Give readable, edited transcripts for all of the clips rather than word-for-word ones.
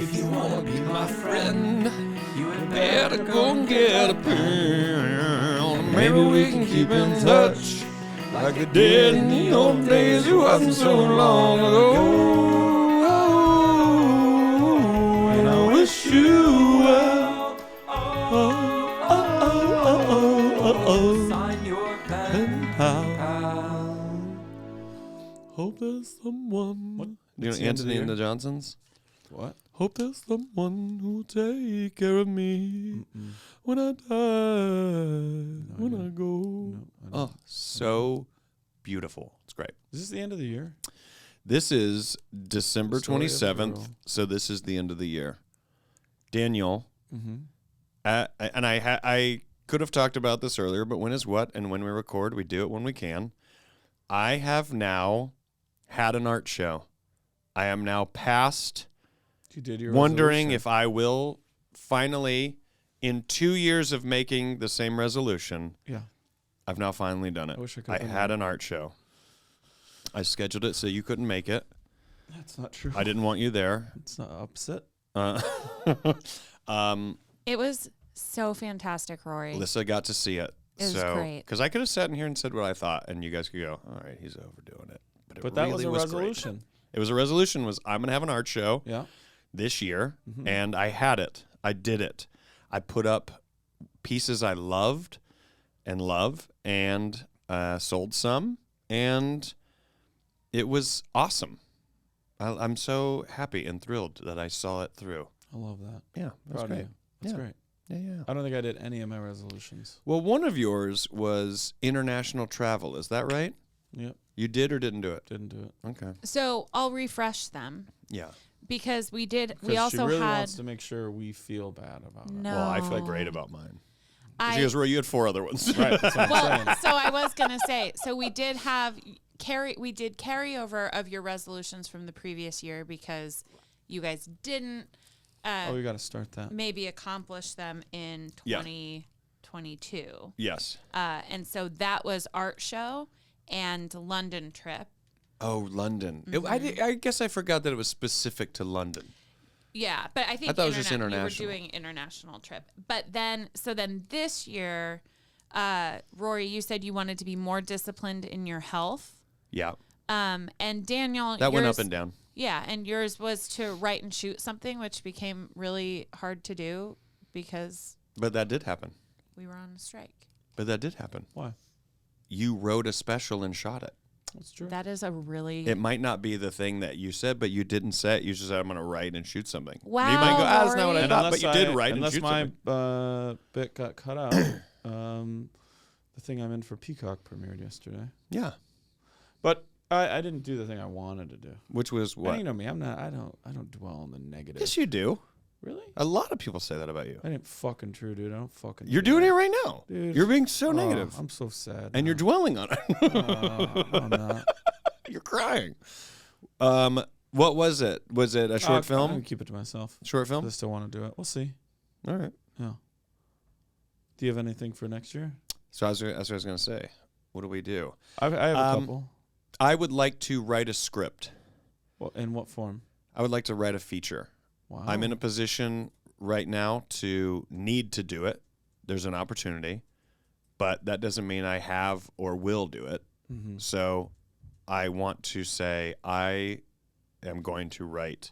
If you wanna be my friend, you better go and get a pen. Maybe we can keep in touch like they did in the old days. It wasn't so long ago. And I wish you well. Sign your pen pal. Hope there's someone. What? You know Anthony and the Johnsons? What? Hope there's someone who'll take care of me when I die, I go. Oh, so beautiful. It's great. Is this the end of the year? This is December Story of the 27th, girl. so this is the end of the year. Daniel, Mm-hmm. and I could have talked about this earlier, but when is what, and when we record, we do it when we can. I have now had an art show. I am now past You did your wondering resolution. if I will finally, in 2 years of making the same resolution, Yeah. I've now finally done it. I wish I could I have done had that. an art show. I scheduled it so you couldn't make it. That's not true. I didn't want you there. It's not upset. It was so fantastic, Rory. Alyssa got to see it. It was great. Because I could have sat in here and said what I thought, and you guys could go, all right, he's overdoing it. But that really was a great. resolution. It was a resolution. Was I'm going to have an art show Yeah. this year, Mhm. and I had it. I did it. I put up pieces I loved and love, and sold some, and it was awesome. I'm so happy and thrilled that I saw it through. I love that. Yeah, that's Proud great. of you. That's Yeah. great. Yeah. I don't think I did any of my resolutions. Well, one of yours was international travel. Is that right? Yep. You did or didn't do it? Didn't do it. Okay. So I'll refresh them Yeah. because we did. We Because also she really had. wants to make sure we feel bad about it. No. Well, I feel great about mine. I, She goes, Rory, you had 4 other ones. Right. That's what I'm well, saying. so I was gonna say. So we did have we did carryover of your resolutions from the previous year because you guys didn't Oh, we got to start that. maybe accomplish them in Yeah. 2022. Yes. And so that was art show and London trip. Oh, London. Mm-hmm. I guess I forgot that it was specific to London. Yeah, but I think I thought it was just We international. were doing international trip. But then this year, Rory, you said you wanted to be more disciplined in your health. Yeah. And Daniel, That went yours- up and down. Yeah, and yours was to write and shoot something, which became really hard to do because But that did happen. we were on a strike. But that did happen. Why? You wrote a special and shot it. That's true. That is a really It might not be the thing that you said, but you didn't say it. You just said, I'm going to write and shoot something. Wow, You might go, that's not what I Rory. thought, but you did write and unless shoot my something. bit got cut out. The thing I'm in for Peacock premiered yesterday. Yeah. But I didn't do the thing I wanted to do. Which was And what? you know me, I don't dwell on the negative. Yes, you do. Really? A lot of people say that about you. That ain't fucking true, dude. I don't fucking. You're do doing that. it right now. Dude. You're being so Oh, negative. I'm so sad. And you're now. dwelling on it. I'm not. You're crying. What was it? Was it a short I'm film? gonna keep it to myself. Short film? I still want to do it. We'll see. All right. Yeah. Do you have anything for next year? So that's what I was going to say. What do we do? I have a couple. I would like to write a script. Well, in what form? I would like to write a feature. Wow. I'm in a position right now to need to do it. There's an opportunity, but that doesn't mean I have or will do it. Mm-hmm. So I want to say I am going to write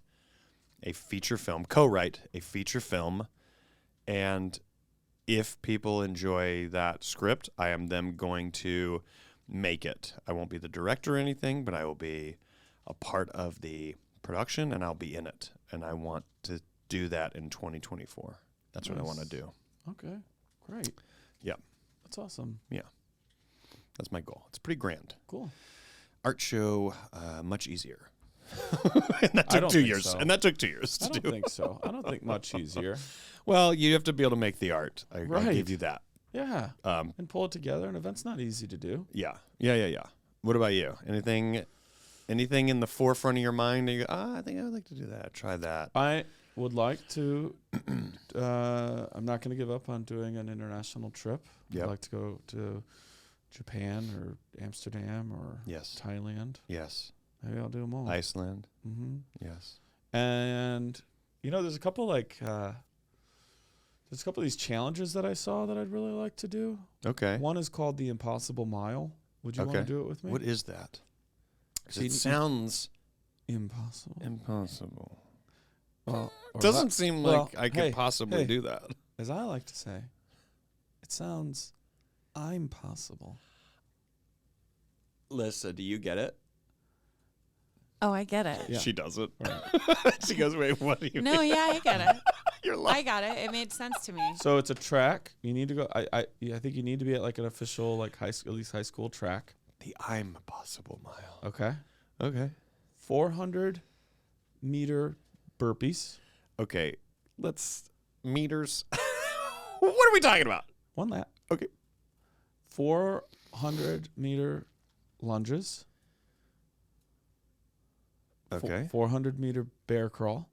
a feature film, co-write a feature film, and if people enjoy that script, I am then going to make it. I won't be the director or anything, but I will be a part of the production, and I'll be in it. And I want to do that in 2024. That's what I want to Nice. do. Okay. Great. Yeah. That's awesome. That's my goal. It's pretty grand. Cool. Art show, much easier. And that I took don't 2 think years. so. And that took 2 years I to don't do. think so. I don't think much easier. Well, you have to be able to make the art. I Right. give you that. Yeah. Um, And pull it together. An event's not easy to do. yeah. What about you? Anything in the forefront of your mind? And you go, I think I would like to do that. Try that. I would like to. I'm not going to give up on doing an international trip. Yep. I'd like to go to Japan or Amsterdam or Yes. Thailand. Yes. Maybe I'll do them all. Iceland. Mm-hmm. Yes. And There's a couple of these challenges that I saw that I'd really like to do. Okay. One is called the Impossible Mile. Would you want to do it with me? What is that? 'Cause See, it sounds impossible. impossible. Well, or Doesn't not- seem well, like I could possibly do that. As I like to say, it sounds I'm possible. Lisa, do you get it? Oh, I get it. Yeah. She doesn't. Right. She goes, wait, what do you No, yeah, I get it. You're lying. I got it. It made sense to me. So it's a track. You need to go. I think you need to be at like an official like at least high school track. The I'm possible mile. Okay. Okay. 400-meter burpees. Okay. Let's meters. What are we talking about? 1 lap. Okay. 400-meter lunges. Okay. 400-meter bear crawl.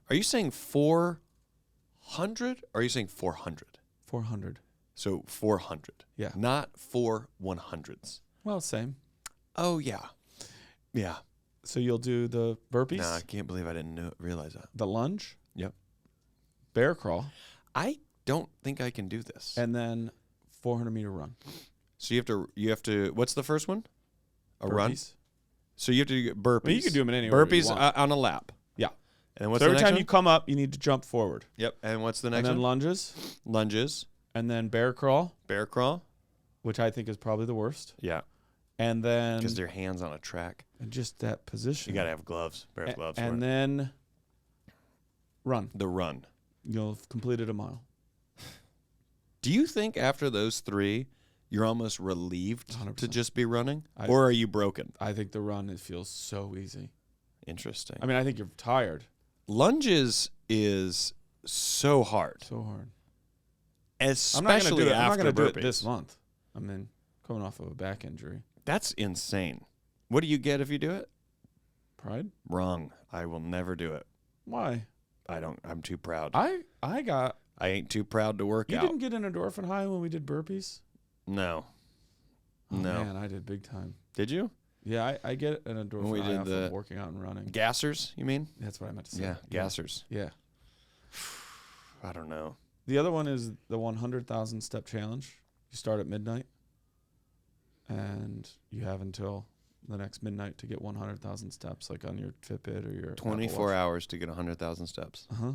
Are you saying 400 or are you saying 400? 400. So 400. Yeah. Not 4 100s. Well, same. Oh, yeah. Yeah. So you'll do the burpees, No, I can't believe I didn't realize that. the lunge, Yep. bear crawl, I don't think I can do this. and then 400-meter run. So you have to, what's the first one? A run? Burpees. So you have to do burpees. Well, you can do them in any order you Burpees want. on a lap. Yeah. And what's So every the next time one? you come up, you need to jump forward. Yep. And what's the And next then one? lunges, Lunges, and then bear crawl, bear crawl. which I think is probably the worst. Yeah. And then Because their hands on a track. and just that position. You got to have gloves, pair of gloves. for And it. then run. The run. You'll have completed a mile. Do you think after those 3, you're almost relieved 100%. to just be running? I- Or are you broken? I think the run, it feels so easy. Interesting. I mean, I think you're tired. Lunges is so hard, So hard. especially I'm not after gonna do burpees. it this month. I mean, coming off of a back injury. That's insane. What do you get if you do it? Pride? Wrong. I will never do it. Why? I'm too proud. I ain't too proud to work You out. didn't get an endorphin high when we did burpees? No. Oh, No. man, I did big time. Did you? Yeah, I get an endorphin we high did off the of working out and running. Gassers, you mean? That's what I meant to say. Yeah, gassers. Yeah. I don't know. The other one is the 100,000 step challenge. You start at midnight, and you have until the next midnight to get 100,000 steps, like on your Fitbit or your 24 hours to get 100,000 steps. Uh-huh.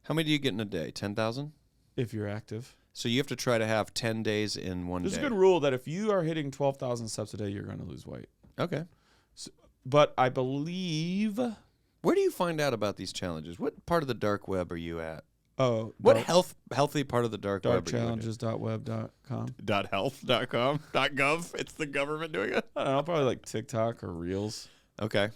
How many do you get in a day? 10,000? If you're active. So you have to try to have 10 days in one There's day. a good rule that if you are hitting 12,000 steps a day, you're going to lose weight. Okay. But I believe... Where do you find out about these challenges? What part of the dark web are you at? Oh, What healthy part of the dark web are you at? darkchallenges.web.com. .health.com? .gov? It's the government doing it? I don't know, probably like TikTok or Reels. Okay.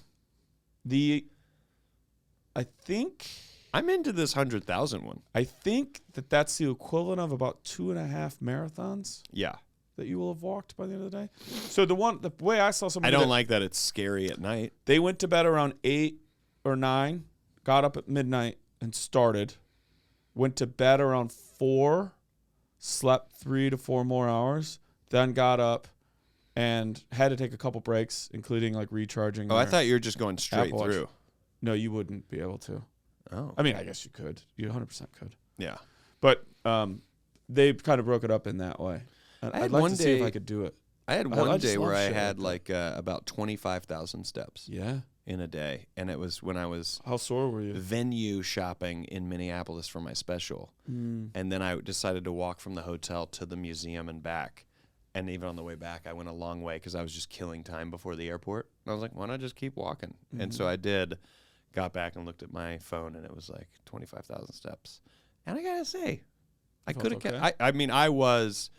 I think I'm into this 100,000 one. that's the equivalent of about 2.5 marathons Yeah. that you will have walked by the end of the day. So the way I saw somebody, I don't like that it's scary at night. they went to bed around 8 or 9, got up at midnight and started, went to bed around 4, slept 3 to 4 more hours, then got up and had to take a couple breaks, including like recharging. Oh, I their thought you were just going straight Apple Watch. through. No, you wouldn't be able to. Oh. I mean, I guess you could. You 100% could. Yeah. But they kind of broke it up in that way. And I had I'd like one to see if day- I could do it. I had I one just day love where I shit had like like about 25,000 steps Yeah. in a day. And it was when I was How sore were you? venue shopping in Minneapolis for my special. And then I decided to walk from the hotel to the museum and back. And even on the way back, I went a long way because I was just killing time before the airport. And I was like, why not just keep walking? And so I did, got back and looked at my phone, and it was like 25,000 steps. And I got to say, I felt could have okay? kept, I mean, I was,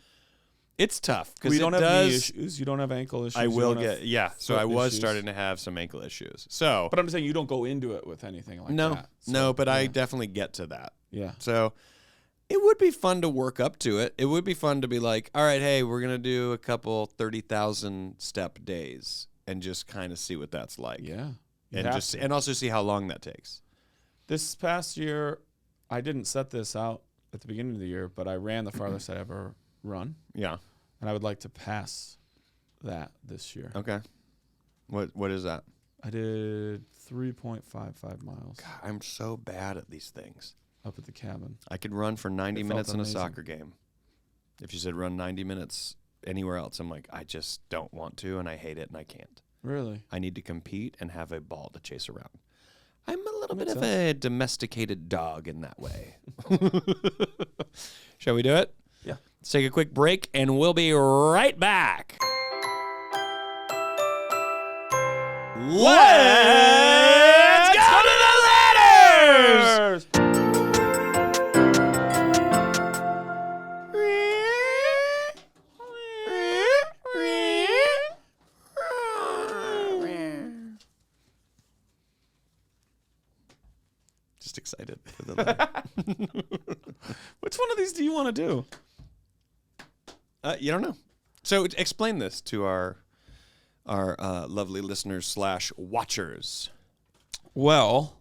it's tough because Well, you it don't have knee does, issues. You don't have ankle issues. I you will don't have get, yeah. So foot I was issues. starting to have some ankle issues. So, But I'm saying you don't go into it with anything like no, that. So, no, but I yeah. definitely get to that. Yeah. So it would be fun to work up to it. It would be fun to be like, all right, hey, we're going to do a couple 30,000 step days and just kind of see what that's like. Yeah. You And have just to. and also see how long that takes. This past year, I didn't set this out at the beginning of the year, but I ran the farthest I ever run, Yeah. and I would like to pass that this year. Okay. What is that? I did 3.55 miles God, I'm so bad at these things. up at the cabin. I could run for 90 It minutes felt in a amazing. soccer game. If you said run 90 minutes anywhere else, I'm like, I just don't want to, and I hate it, and I can't. Really? I need to compete and have a ball to chase around. I'm a little bit Makes of a domesticated dog in that way. Shall we do it? Yeah. Let's take a quick break, and we'll be right back. Let's go to the letters! Just excited for the letter. Which one of these do you want to do? You don't know. So explain this to our lovely listeners / watchers. Well,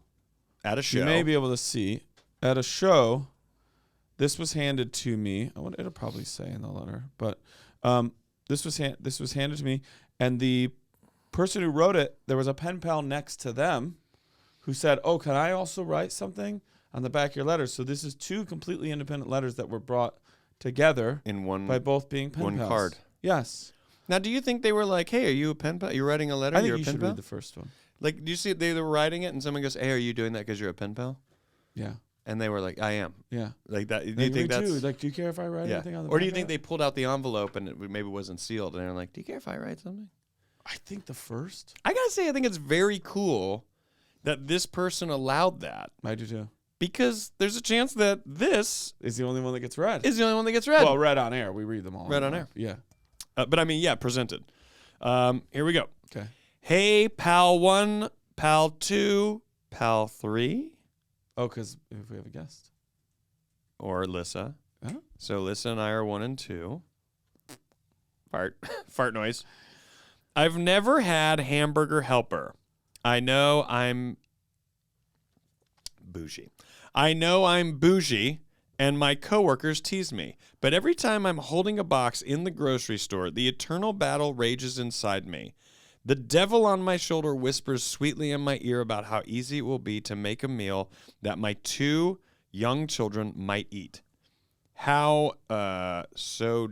At a show. you may be able to see at a show. This was handed to me. It'll probably say in the letter, but this was handed to me, and the person who wrote it, there was a pen pal next to them, who said, "Oh, can I also write something on the back of your letter?" So this is 2 completely independent letters that were brought together in one by both being pen one pals. card. Yes. Now, do you think they were like, "Hey, are you a pen pal? You're writing a letter? I think You're you a pen should pal?" read the first one. Like, do you see they were writing it, and someone goes, "Hey, are you doing that because you're a pen pal?" Yeah. And they were like, "I am." Yeah. Like that. Do Like, you think me that's too. Like, do you care if I write yeah? anything on the Or do back you of think it? they pulled out the envelope and it maybe wasn't sealed, and they're like, "Do you care if I write something?" I think the first. I gotta say, I think it's very cool that this person allowed that, I do too. because there's a chance that this Is the only one that gets read. is the only one that gets read. Well, read on air. We read them all. Read on anyway. air. Yeah. But I mean, yeah, presented. Here we go. Okay. Hey, pal 1, pal 2, pal 3, Oh, because if we have a guest. or Lissa. Huh? So Lissa and I are 1 and 2. Fart noise. I've never had Hamburger Helper. I know I'm bougie. And my coworkers tease me. But every time I'm holding a box in the grocery store, the eternal battle rages inside me. The devil on my shoulder whispers sweetly in my ear about how easy it will be to make a meal that my 2 young children might eat. How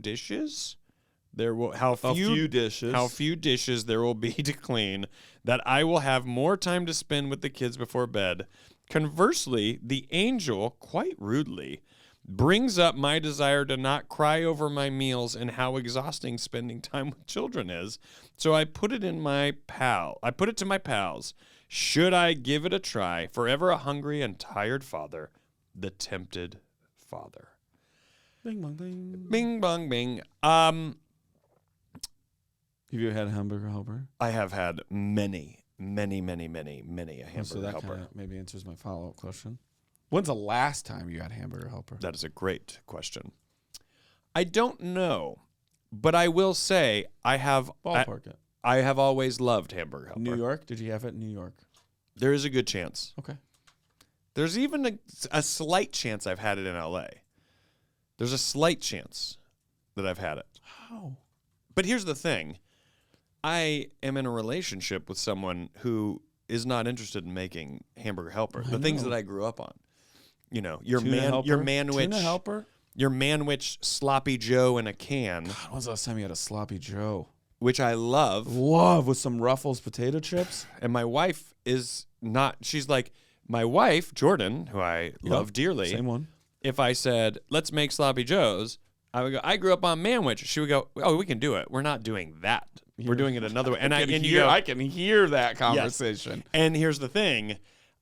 dishes? How few dishes there will be to clean, that I will have more time to spend with the kids before bed. Conversely, the angel, quite rudely, brings up my desire to not cry over my meals and how exhausting spending time with children is. So I put it to my pals. Should I give it a try? Forever a hungry and tired father, the tempted father. Bing, bong, bing. Bing, bong, bing. Have you had a Hamburger Helper? I have had many a Hamburger So that Helper. kind of maybe answers my follow-up question. When's the last time you had Hamburger Helper? That is a great question. I don't know, but I will say I have Ballpark it. I have always loved Hamburger Helper. New York? Did you have it in New York? There is a good chance. Okay. There's even a slight chance I've had it in LA. There's a slight chance that I've had it. How? But here's the thing. I am in a relationship with someone who is not interested in making Hamburger Helper. I The things know. that I grew up on. You know, your Tuna Helper? manwich, Tuna Helper? your manwich sloppy Joe in a can, God, when's the last time you had a sloppy Joe? which I love. Love with some Ruffles potato chips. And my wife is not, she's like, my wife, Jordan, who I love dearly. Same one. If I said, let's make sloppy Joes, I would go, I grew up on manwich. She would go, oh, we can do it. We're not doing that. We're doing it another way. And I can hear that conversation. And here's the thing.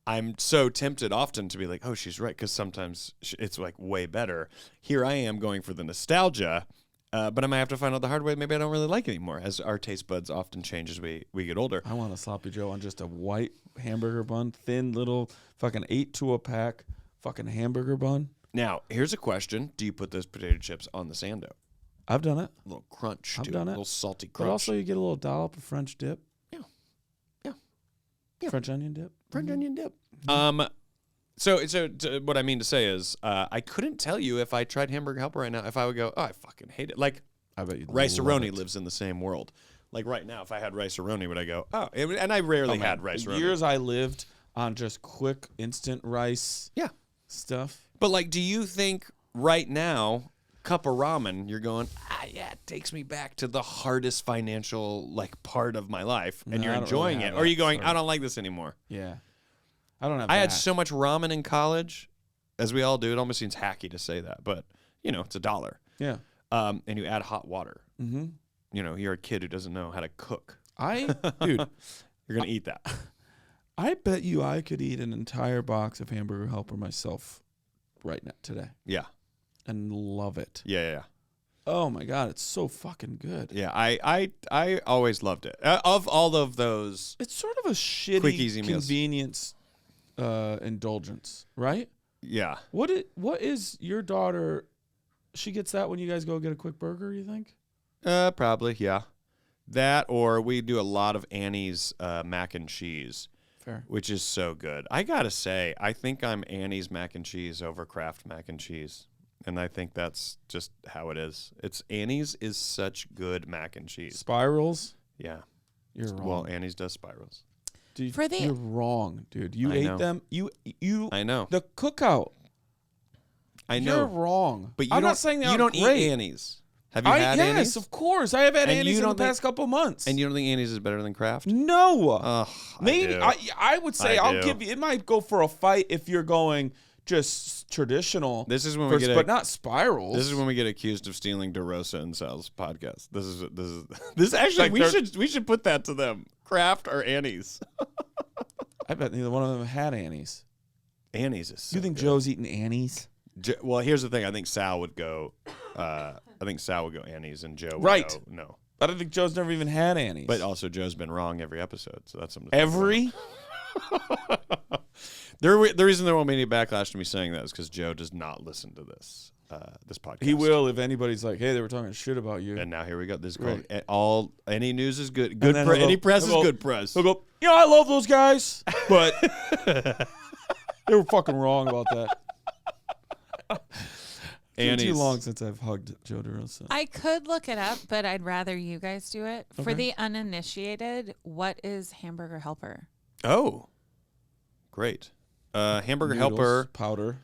I'm so tempted often to be like, oh, she's right, because sometimes it's like way better. Here I am going for the nostalgia, but I might have to find out the hard way. Maybe I don't really like it anymore, as our taste buds often change as we get older. I want a sloppy Joe on just a white hamburger bun, thin little fucking 8-to-a-pack fucking hamburger bun. Now, here's a question. Do you put those potato chips on the sando? I've done it. A little crunch. I've to done it. it. A little salty crunch. But also you get a little dollop of French dip. Yeah. Yeah. French onion dip. French onion dip. So what I mean to say is, I couldn't tell you if I tried Hamburger Helper right now, if I would go, oh, I fucking hate it. Like, I bet you. Rice-A-Roni lives in the same world. Like right now, if I had rice-a-roni, would I go, oh, and I rarely had rice-a-roni. Years I lived on just quick instant rice Yeah. stuff. But like, do you think right now, cup of ramen, you're going, yeah, it takes me back to the hardest financial like part of my life, and No, you're I don't enjoying really it, have or are you that going, sort I of- don't like this anymore? Yeah. I don't have I had that. so much ramen in college, as we all do. It almost seems hacky to say that, but you know, it's $1. Yeah. And you add hot water. Mm-hmm. You know, you're a kid who doesn't know how to cook. Dude, You're gonna eat that. I bet you I could eat an entire box of Hamburger Helper myself right now, today, Yeah, and love it. yeah. Oh my God, it's so fucking good. Yeah, I always loved it. Of all of those, It's sort of a shitty Quick, easy meals. convenience indulgence, right? yeah. What is your daughter? She gets that when you guys go get a quick burger, you think? Probably, yeah. That, or we do a lot of Annie's mac and cheese, Fair. which is so good. I gotta say, I think I'm Annie's mac and cheese over Kraft mac and cheese, and I think that's just how it is. It's Annie's is such good mac and cheese. Spirals? Yeah. You're wrong. Well, Annie's does spirals. Dude, For the- you're wrong, dude. You I ate know. them. You I know. the cookout. I know. You're wrong. But you I'm don't, not saying they you aren't don't great. eat Annie's. Have you had yes, Annie's? of course. I have had And Annie's you in the don't think- past couple months. And you don't think Annie's is better than Kraft? no. Ugh, Maybe I do. I would say I I'll do. give you. It might go for a fight if you're going just traditional. This is when we versus- get but not spirals. This is when we get accused of stealing DeRosa and Sal's podcast. This actually Like we should put that to them. Kraft or Annie's? I bet neither one of them had Annie's. Annie's is. You think Joe's eating Annie's? Well, here's the thing. I think Sal would go. Annie's, and Joe would Right. go no. I don't think Joe's never even had Annie's. But also Joe's been wrong every episode, so that's something. every The reason there won't be any backlash to me saying that is because Joe does not listen to this podcast. he will if anybody's like, hey, they were talking shit about you. And now here we go. This is Right. called any news is good. And then he'll Any go- press is he'll go- good press. He'll go, I love those guys, but they were fucking wrong about that. It's been too Annie's. long since I've hugged Joe DeRosa. I could look it up, but I'd rather you guys do it. For Okay. the uninitiated, what is Hamburger Helper? Oh, great. Hamburger Noodles, Helper, powder.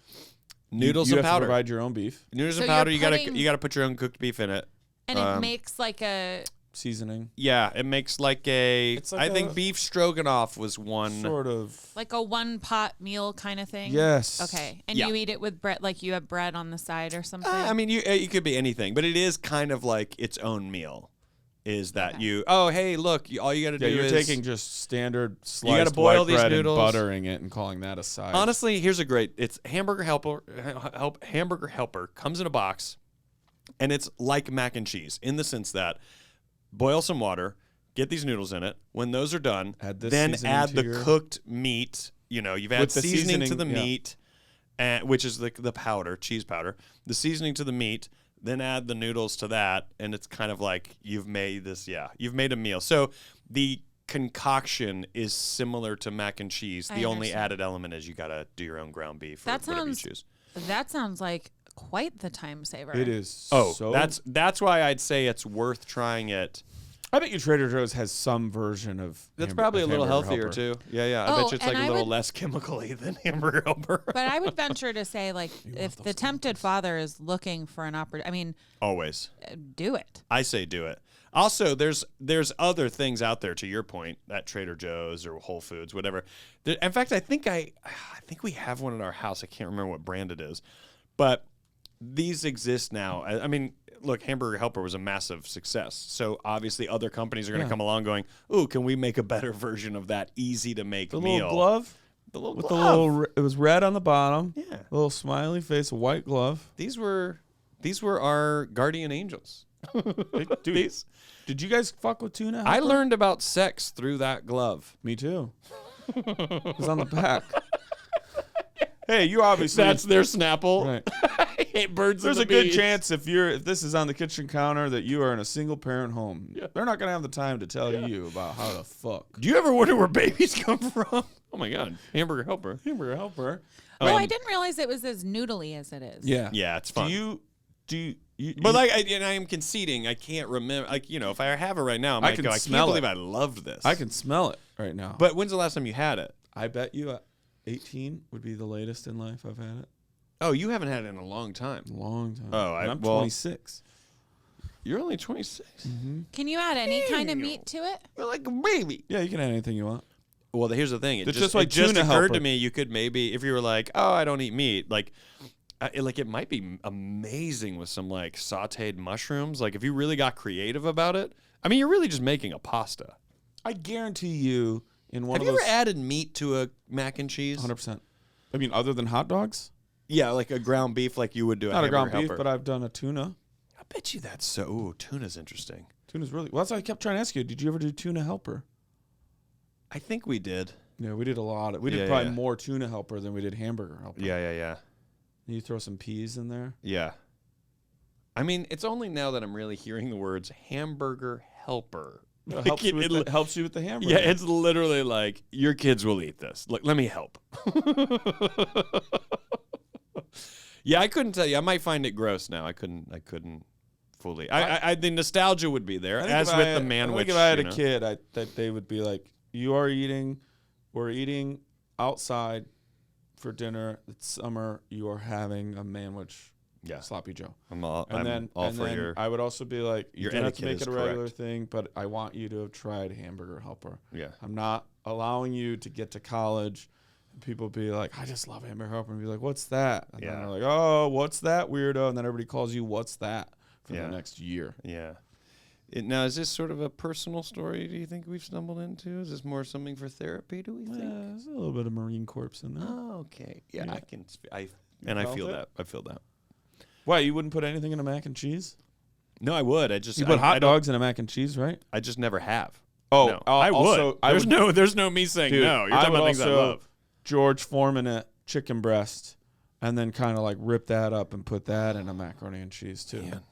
noodles you and have to powder. provide your own beef Noodles So and you're powder. You putting- gotta put your own cooked beef in it. And it makes like a seasoning, Yeah, it makes like a. It's like I a- think beef stroganoff was one. sort of. like a one pot meal kind of thing. Yes. Okay, and Yeah. you eat it with bread, like you have bread on the side or something. I mean, you could be anything, but it is kind of like its own meal. Is that Okay. you? Oh, hey, look! All you got to Yeah, do you're is taking just standard sliced gotta boil white these bread noodles. and buttering it and calling that a side. Honestly, here's a great. It's Hamburger Helper. Hamburger Helper comes in a box, and it's like mac and cheese in the sense that boil some water, get these noodles in it. When those are done, Add this then seasoning add to the your- cooked meat. You know, you've added With the seasoning to the seasoning, yeah. meat, which is the powder, cheese powder. The seasoning to the meat. Then add the noodles to that, and it's kind of like you've made this. Yeah, you've made a meal. So the concoction is similar to mac and cheese. I The only understand. added element is you gotta do your own ground beef or That whatever you sounds- choose. That sounds like quite the time saver. it is. Oh, so, that's why I'd say it's worth trying it. I bet you Trader Joe's has some version of. That's probably a little Hamburger healthier Helper. too. Yeah. I Oh, bet you it's and like a I little would- less chemically than Hamburger Helper. But I would venture to say, like, if the tempted father is looking for an opportunity, I mean, Always, do it. I say do it. Also, there's other things out there. To your point, at Trader Joe's or Whole Foods, whatever. In fact, I think we have one at our house. I can't remember what brand it is, but these exist now. I mean, look, Hamburger Helper was a massive success. So obviously other companies are going to Yeah. come along going, ooh, can we make a better version of that easy to make The meal? little glove The little with glove. the little. It was red on the bottom. Yeah. A little smiley face, a white glove. These were our guardian angels. Dude, did you guys fuck with tuna? I Helper? learned about sex through that glove. Me too. It was on the back. Hey, you obviously. That's their Snapple. right. I hate birds. There's and a the good bees. chance if this is on the kitchen counter that you are in a single parent home. They're not gonna have the time to tell you about how to fuck. Do you ever wonder where babies come from? Oh my God, Hamburger Helper. Hamburger Helper. Oh, I didn't realize it was as noodly as it is. Yeah. Yeah, it's fun. Do But like, and I am conceding. I can't remember. Like, if I have it right now, I can can't smell believe it. I loved this. I can smell it right now. But when's the last time you had it? I bet you 18 would be the latest in life I've had it. Oh, you haven't had it in a long time. Long time. Oh, I'm 26. You're only 26. Can you add any kind of meat to it? You're like a baby. Yeah, you can add anything you want. Well, here's the thing. It It's just just like occurred tuna helper. to me you could maybe, if you were like, oh, I don't eat meat, like it might be amazing with some like sautéed mushrooms. Like if you really got creative about it. I mean, you're really just making a pasta. I guarantee you in one Have of you those... ever added meat to a mac and cheese? 100%. I mean, other than hot dogs? Yeah, like a ground beef like you would do Not a ground Hamburger beef, Helper. but I've done a tuna. I bet you that's so... Ooh, tuna's interesting. Tuna's really... Well, that's why I kept trying to ask you. Did you ever do tuna helper? I think we did. Yeah, we did a lot. We did Yeah, probably yeah. more tuna helper than we did hamburger helper. Yeah. You throw some peas in there. Yeah. I mean, it's only now that I'm really hearing the words Hamburger Helper. It helps you with the hamburger. Yeah, it's literally like, your kids will eat this. Look, let me help. Yeah, I couldn't tell you. I might find it gross now. I couldn't fully. I the nostalgia would be there, as with the man witch. If I had a kid, that they would be like, we're eating outside for dinner. It's summer. You are having a manwich. Yeah. Sloppy Joe. I'm all And for then your. I would also be like, you your don't have to etiquette make is it a regular correct. thing, but I want you to have tried Hamburger Helper. Yeah. I'm not allowing you to get to college and people be like, I just love Hamburger Helper, and be like, what's that? And then Yeah. they're like, oh, what's that, weirdo? And then everybody calls you, what's that, for Yeah. the next year. Yeah. Now, is this sort of a personal story? Do you think we've stumbled into? Is this more something for therapy? Do we think? There's a little bit of Marine Corps in there. Oh, okay. Yeah, Yeah. I can. I felt feel it? that. I feel that. Why, you wouldn't put anything in a mac and cheese? No, I would. I just You put I hot don't- dogs in a mac and cheese, right? I just never have. Oh, no. I also, would. There's no me saying Dude, no. You're I talking would about things I also love. George Foreman it chicken breast, and then kind of like rip that up and put that in a macaroni and cheese too. Man,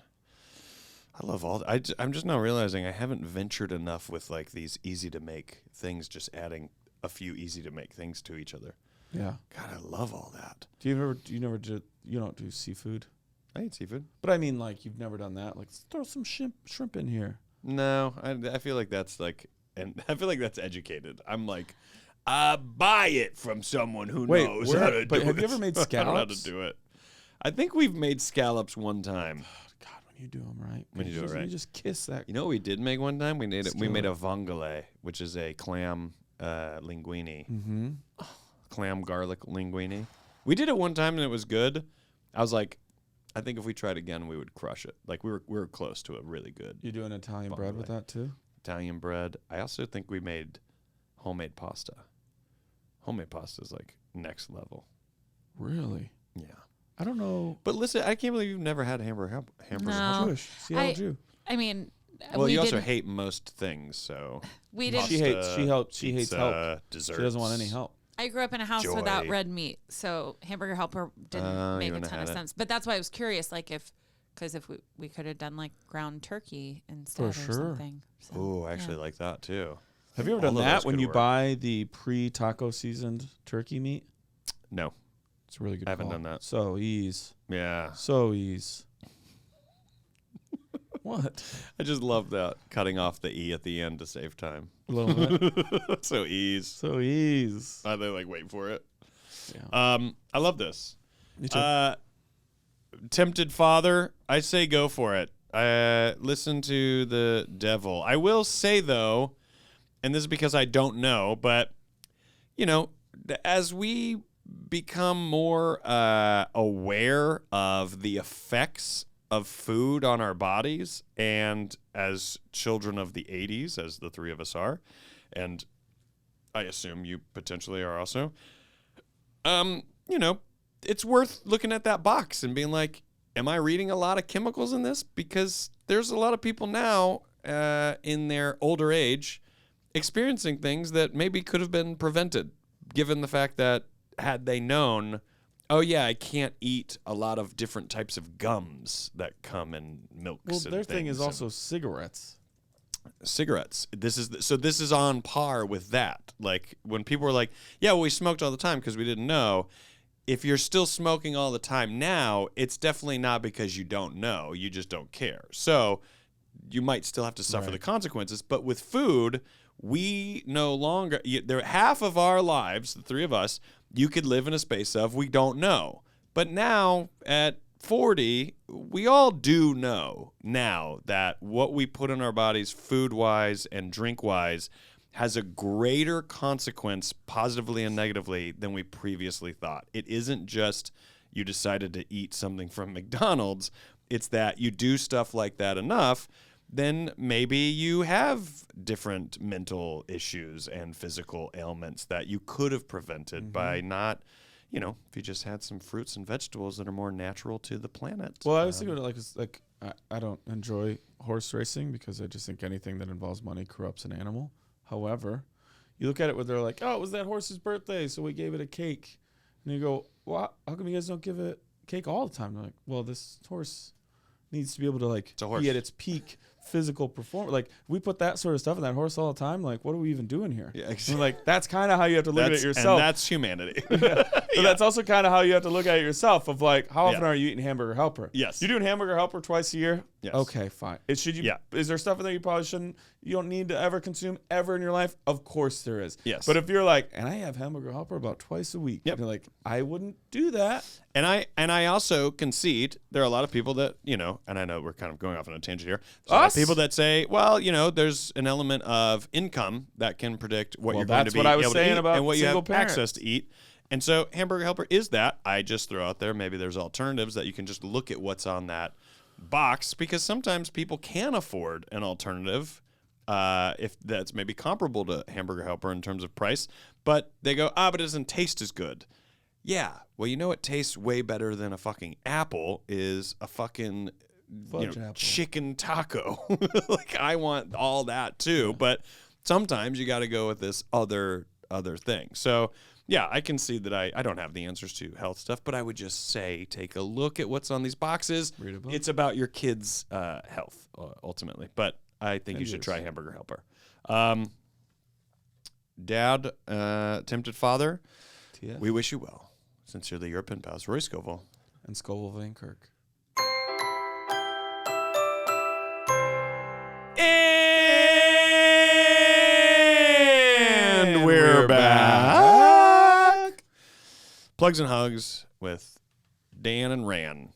I love all. I'm just now realizing I haven't ventured enough with like these easy to make things. Just adding a few easy to make things to each other. Yeah. God, I love all that. You don't do seafood? I eat seafood. But I mean, like, you've never done that. Like, let's throw some shrimp in here. No, I feel like that's like, and I feel like that's educated. I'm like, I buy it from someone who knows how to do it. But have you ever made I don't know how to scallops? do it. I think we've made scallops one time. God, when you do them right. When you do it right. You just kiss that. You know what we did make one time? We made it. We Skillet. made a vongole, which is a clam linguine, Mm-hmm. clam garlic linguine. We did it one time and it was good. I was like, I think if we tried again, we would crush it. Like we were close to a really good You do an Italian bread with that too? Italian bread. I also think we made homemade pasta. Homemade pasta is like next level. Really? Yeah. I don't know. But listen, I can't believe you've never had hamburger. No. Jewish. Seattle Jew. I mean, Well, we you also didn't- hate most things, so We didn't. She hates help. She hates help. pizza, desserts. She doesn't want any help. I grew up in a house Joy. without red meat, so Hamburger Helper didn't Oh, make you a wouldn't ton have of had it. sense. But that's why I was curious, like because if we could have done like ground turkey instead For or sure. something. So, Oh, I actually yeah. like that too. Have you ever All done of that those when could you work. buy the pre-taco seasoned turkey meat? No. It's a really good I haven't call. done that. So ease. Yeah. So ease. What? I just love that cutting off the E at the end to save time. A little bit. So ease. So ease. They like wait for it. Yeah. I love this. Me too. Tempted Father, I say go for it. Listen to the devil. I will say though, and this is because I don't know, but you know, as we become more aware of the effects of food on our bodies, and as children of the 80s, as the three of us are, and I assume you potentially are also, you know, it's worth looking at that box and being like, am I reading a lot of chemicals in this? Because there's a lot of people now in their older age experiencing things that maybe could have been prevented, given the fact that had they known, oh yeah, I can't eat a lot of different types of gums that come in milks. Well, and their thing things is and also cigarettes. cigarettes. This is on par with that. Like when people were like, yeah, well, we smoked all the time because we didn't know. if you're still smoking all the time now, it's definitely not because you don't know. You just don't care. So you might still have to suffer the consequences. But with food, we no longer, half of our lives, the three of us, you could live in a space of we don't know. But now at 40, we all do know now that what we put in our bodies food-wise and drink-wise has a greater consequence positively and negatively than we previously thought. It isn't just you decided to eat something from McDonald's. It's that you do stuff like that enough, then maybe you have different mental issues and physical ailments that you could have prevented by not, if you just had some fruits and vegetables that are more natural to the planet. Well, I was thinking I don't enjoy horse racing because I just think anything that involves money corrupts an animal. However, you look at it where they're like, oh, it was that horse's birthday, so we gave it a cake. And you go, well, how come you guys don't give it cake all the time? They're like, well, this horse needs to be able to be at its peak physical performance. Like, we put that sort of stuff in that horse all the time. Like, what are we even doing here? Yeah, exactly. Like, that's kind of how you have to look at it yourself. And that's humanity. So that's also kind of how you have to look at it yourself of like, how often are you eating Hamburger Helper? Yes. You're doing Hamburger Helper twice a year? Yes. Okay, fine. Is there stuff in there you probably you don't need to ever consume ever in your life? Of course there is. Yes. But if you're like, and I have Hamburger Helper about twice a week, and you're like, I wouldn't do that. And I also concede there are a lot of people that, and I know we're kind of going off on a tangent here. There's a lot of people that say, well, there's an element of income that can predict what you're going to be able to eat and what you have access to eat. And so Hamburger Helper is that. I just throw out there, maybe there's alternatives that you can just look at what's on that box, because sometimes people can afford an alternative if that's maybe comparable to Hamburger Helper in terms of price, but they go, but it doesn't taste as good. Yeah, well, you know what tastes way better than a fucking apple is a fucking chicken taco. Like, I want all that too, but sometimes you got to go with this other thing. So yeah, I can see that I don't have the answers to health stuff, but I would just say take a look at what's on these boxes. Read a book. It's about your kids' health ultimately, but I think you should try Hamburger Helper. Dad, tempted father, TF. We wish you well. Sincerely, your pen pals, Rory Scovel and Scovel Van Kirk. And we're back. Plugs and hugs with Dan and Ran.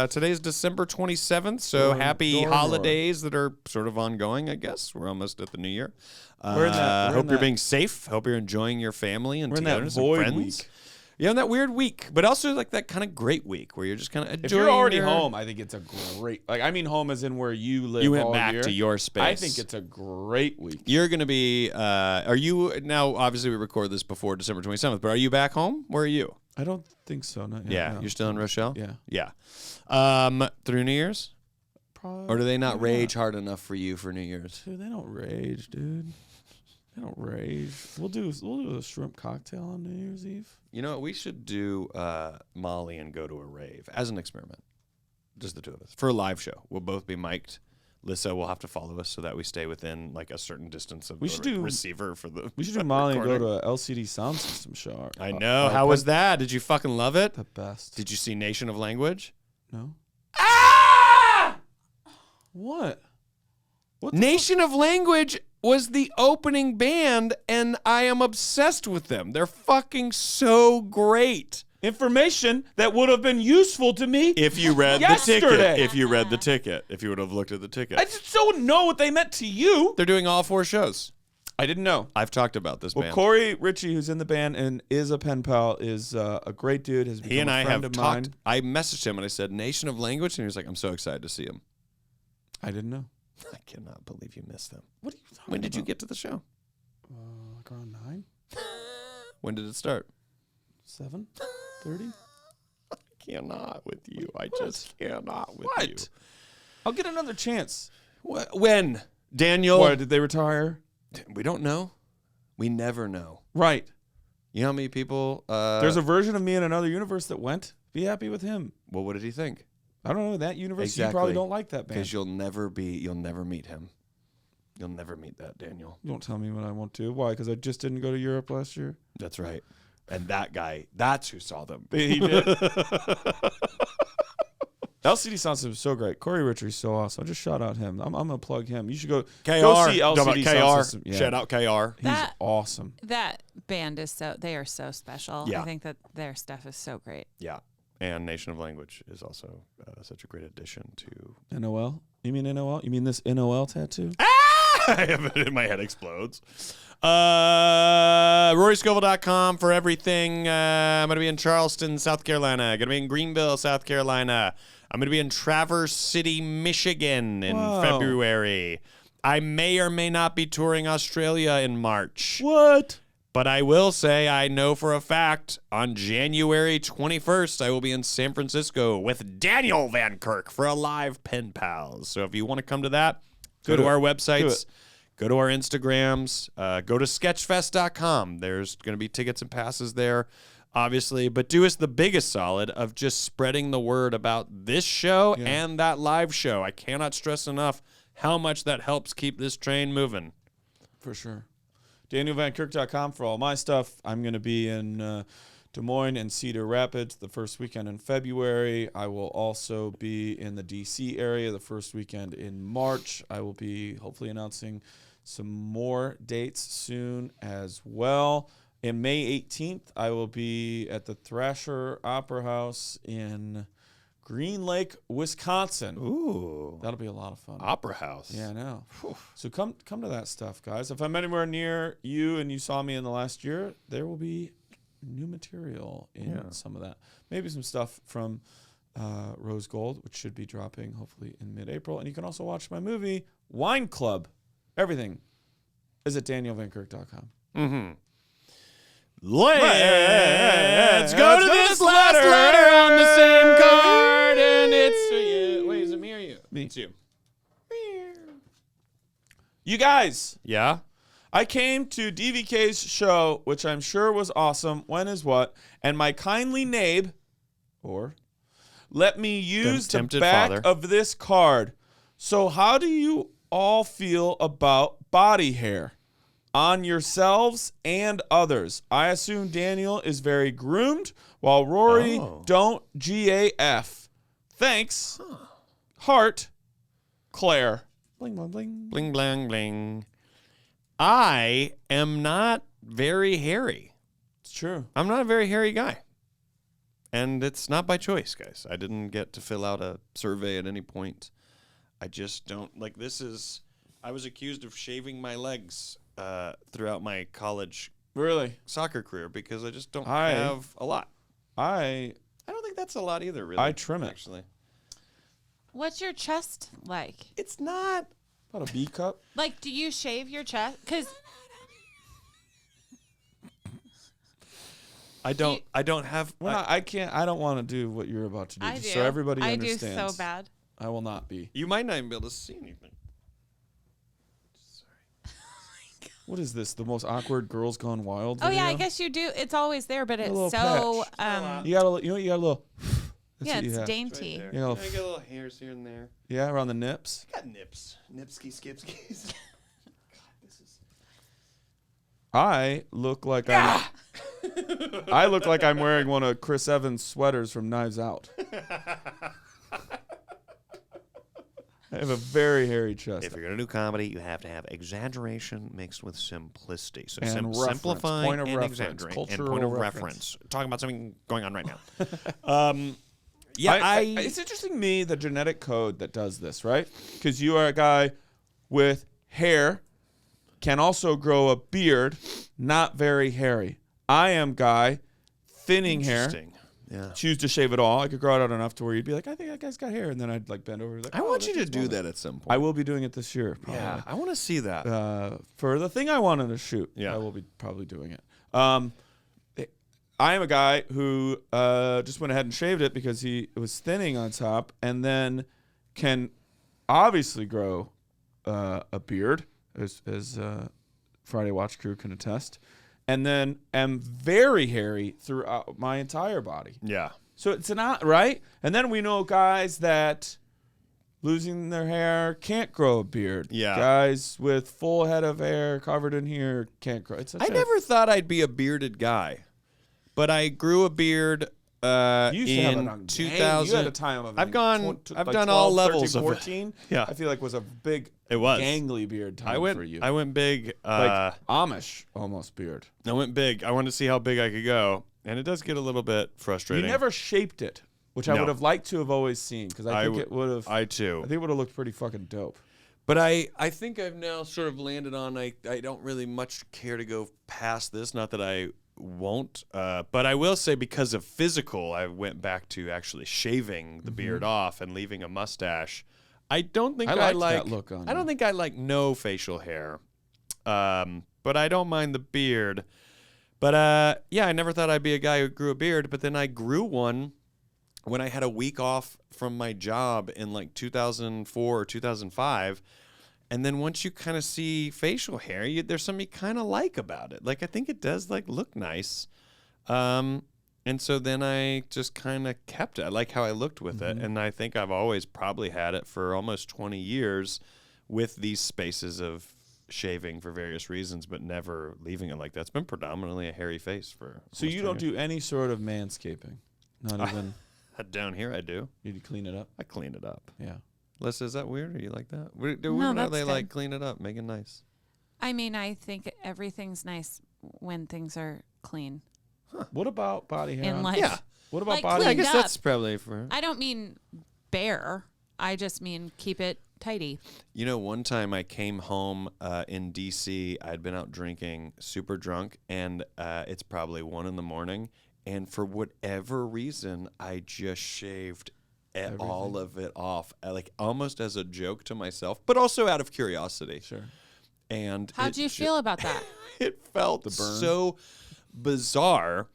Today's December 27th, so happy holidays that are sort of ongoing, I guess. We're almost at the new year. Hope you're being safe. Hope you're enjoying your family and togetherness and friends. Week. Yeah, in that weird week, but also like that kind of great week where you're just kind of enjoying. If you're already home, I think it's a great. Home as in where you live. You went back to your space. I think it's a great week. You're going to be. Are you now? Obviously, we record this before December 27th, but are you back home? Where are you? I don't think so. Not yet. Yeah, no. You're still in Rochelle. Yeah. Through New Year's. Probably or do they not rage hard enough for you for New Year's? Dude, they don't rage, dude. They don't rage. We'll do a shrimp cocktail on New Year's Eve. You know what? We should do Molly and go to a rave as an experiment. Just the two of us. For a live show. We'll both be mic'd. Lissa will have to follow us so that we stay within like a certain distance of the receiver for the We should do Molly and go to a LCD Soundsystem show. I know. How was that? Did you fucking love it? The best. Did you see Nation of Language? No. Ah! What? Nation of Language was the opening band, and I am obsessed with them. They're fucking so great. Information that would have been useful to me if you read yesterday. The ticket. If you read the ticket. If you would have looked at the ticket. I just don't know what they meant to you. They're doing all 4 shows. I didn't know. I've talked about this band. Corey Ritchie, who's in the band and is a pen pal, is a great dude. Has become he and a I friend have of talked. mine. I messaged him and I said, Nation of Language? And he was like, I'm so excited to see him. I didn't know. I cannot believe you missed them. What are you talking about? When did you get to the show? Like around 9? When did it start? 7:30? I cannot with you. I just cannot with you. I'll get another chance. When? Daniel? What, did they retire? We don't know. We never know. Right. You know how many people... There's a version of me in another universe that went. Be happy with him. Well, what did he think? I don't know. That universe, exactly. You probably don't like that band. Because you'll never meet him. You'll never meet that, Daniel. Don't tell me what I want to. Why? Because I just didn't go to Europe last year. That's right. And that guy, that's who saw them. He did. LCD Soundsystem is so great. Corey Richards is so awesome. I just shout out him. I'm gonna plug him. You should go KR. go see Talk about LCD KR. Soundsystem. Yeah. Shout out KR. He's That- awesome. That band is they are so special. Yeah. I think that their stuff is so great. Yeah. And Nation of Language is also such a great addition to... NOL? You mean NOL? You mean this NOL tattoo? I have it in my head explodes. RoryScovel.com for everything. I'm going to be in Charleston, South Carolina. Going to be in Greenville, South Carolina. I'm going to be in Traverse City, Michigan in Wow. February. I may or may not be touring Australia in March. What? But I will say I know for a fact on January 21st, I will be in San Francisco with Daniel Van Kirk for a live Pen Pals. So if you want to come to that, go to our websites, go to our Instagrams, go to sketchfest.com. There's going to be tickets and passes there, obviously. But do us the biggest solid of just spreading the word about this show and that live show. I cannot stress enough how much that helps keep this train moving. For sure. DanielVanKirk.com for all my stuff. I'm going to be in Des Moines and Cedar Rapids the first weekend in February. I will also be in the D.C. area the first weekend in March. I will be hopefully announcing some more dates soon as well. In May 18th, I will be at the Thrasher Opera House in Green Lake, Wisconsin. Ooh. That'll be a lot of fun. Opera House. Yeah, I know. So come to that stuff, guys. If I'm anywhere near you and you saw me in the last year, there will be new material in some of that. Maybe some stuff from Rose Gold, which should be dropping hopefully in mid-April. And you can also watch my movie, Wine Club. Everything is at DanielVanKirk.com. Mm-hmm. Let's go to this last letter on the same card, and it's wait, is it me or you? Me. It's you. You guys, Yeah. I came to DVK's show, which I'm sure was awesome. When is what? And my kindly nabe, let me use the Tempted back father. of this card. So how do you all feel about body hair on yourselves and others? I assume Daniel is very groomed, while Rory don't GAF. Thanks. Heart, Claire. Bling, bling, bling. Bling, blang, bling. I am not very hairy. It's true. I'm not a very hairy guy. And it's not by choice, guys. I didn't get to fill out a survey at any point. I just don't, like, I was accused of shaving my legs throughout my college Really? soccer career because I just don't I- have a lot. I I don't think that's a lot either, really. I trim it. Actually. What's your chest like? It's not. about a B cup. Like, do you shave your chest? Because I don't have. I can't. I don't want to do what you're about to do. I just do. So everybody I understands. do so bad. I will not be. You might not even be able to see anything. What is this? The most awkward Girls Gone Wild Oh video? yeah, I guess you do. It's always there, but it's little so patch. You got a. You know, you got a little. That's yeah, what you it's have. dainty. Right You there. know, I got little hairs here and there. Yeah, around the nips. I got nips. Nipski skipskis. I look like I'm. I look like I'm wearing one of Chris Evans' sweaters from Knives Out. I have a very hairy chest. If you're going to do comedy, you have to have exaggeration mixed with simplicity. So And reference, simplify point of and reference, exaggerate. And cultural point of reference. reference. Talking about something going on right now. It's interesting to me, the genetic code that does this, right? Because you are a guy with hair, can also grow a beard, not very hairy. I am guy, thinning hair, Interesting. Yeah. choose to shave it all. I could grow it out enough to where you'd be like, I think that guy's got hair. And then I'd like bend over. Like, I want you to do that at some point. I will be doing it this year. Probably. Yeah, I want to see that. For the thing I wanted to shoot. Yeah. I will be probably doing it. I am a guy who just went ahead and shaved it because he was thinning on top, and then can obviously grow a beard, as Friday Watch Crew can attest, and then am very hairy throughout my entire body. Yeah. So it's not right. And then we know guys that losing their hair can't grow a beard. Yeah. Guys with full head of hair covered in here can't grow. I never thought I'd be a bearded guy, but I grew a beard You used to have in it 2000. You had a time of it. I've gone. I've like done 12, all 13, levels 14, of it. Yeah, I feel like was a big, it was gangly beard time for you. I went big. Like Amish almost beard. I went big. I wanted to see how big I could go, and it does get a little bit frustrating. You never shaped it, which I No. would have liked to have always seen because I think it would have. I too. I think it would have looked pretty fucking dope. But I think I've now sort of landed on I don't really much care to go past this. Not that I won't, but I will say because of physical, I went back to actually shaving the beard off and leaving a mustache. I don't think I liked like that look on I don't you. think I like no facial hair, but I don't mind the beard. But yeah, I never thought I'd be a guy who grew a beard. But then I grew one when I had a week off from my job in like 2004 or 2005. And then once you kind of see facial hair, there's something you kind of like about it. Like, I think it does like look nice. And so then I just kind of kept it. I like how I looked with it. And I think I've always probably had it for almost 20 years with these spaces of shaving for various reasons, but never leaving it like that. It's been predominantly a hairy face for. So you don't do any sort of manscaping, not even. Down here, I do. You clean it up. I clean it up. Yeah. Lissa, is that weird? Or you like that? No, Women, that's they good. like clean it up, make it nice. I mean, I think everything's nice when things are clean What about body hair? in life. Yeah. What about Like body? cleaned I guess up. that's probably for. I don't mean bare. I just mean keep it tidy. You know, one time I came home in D.C. I'd been out drinking, super drunk, and it's probably 1 a.m. And for whatever reason, I just shaved all of it off, like almost as a joke to myself, but also out of curiosity. Sure. And How'd you feel about that? It felt burn? so bizarre.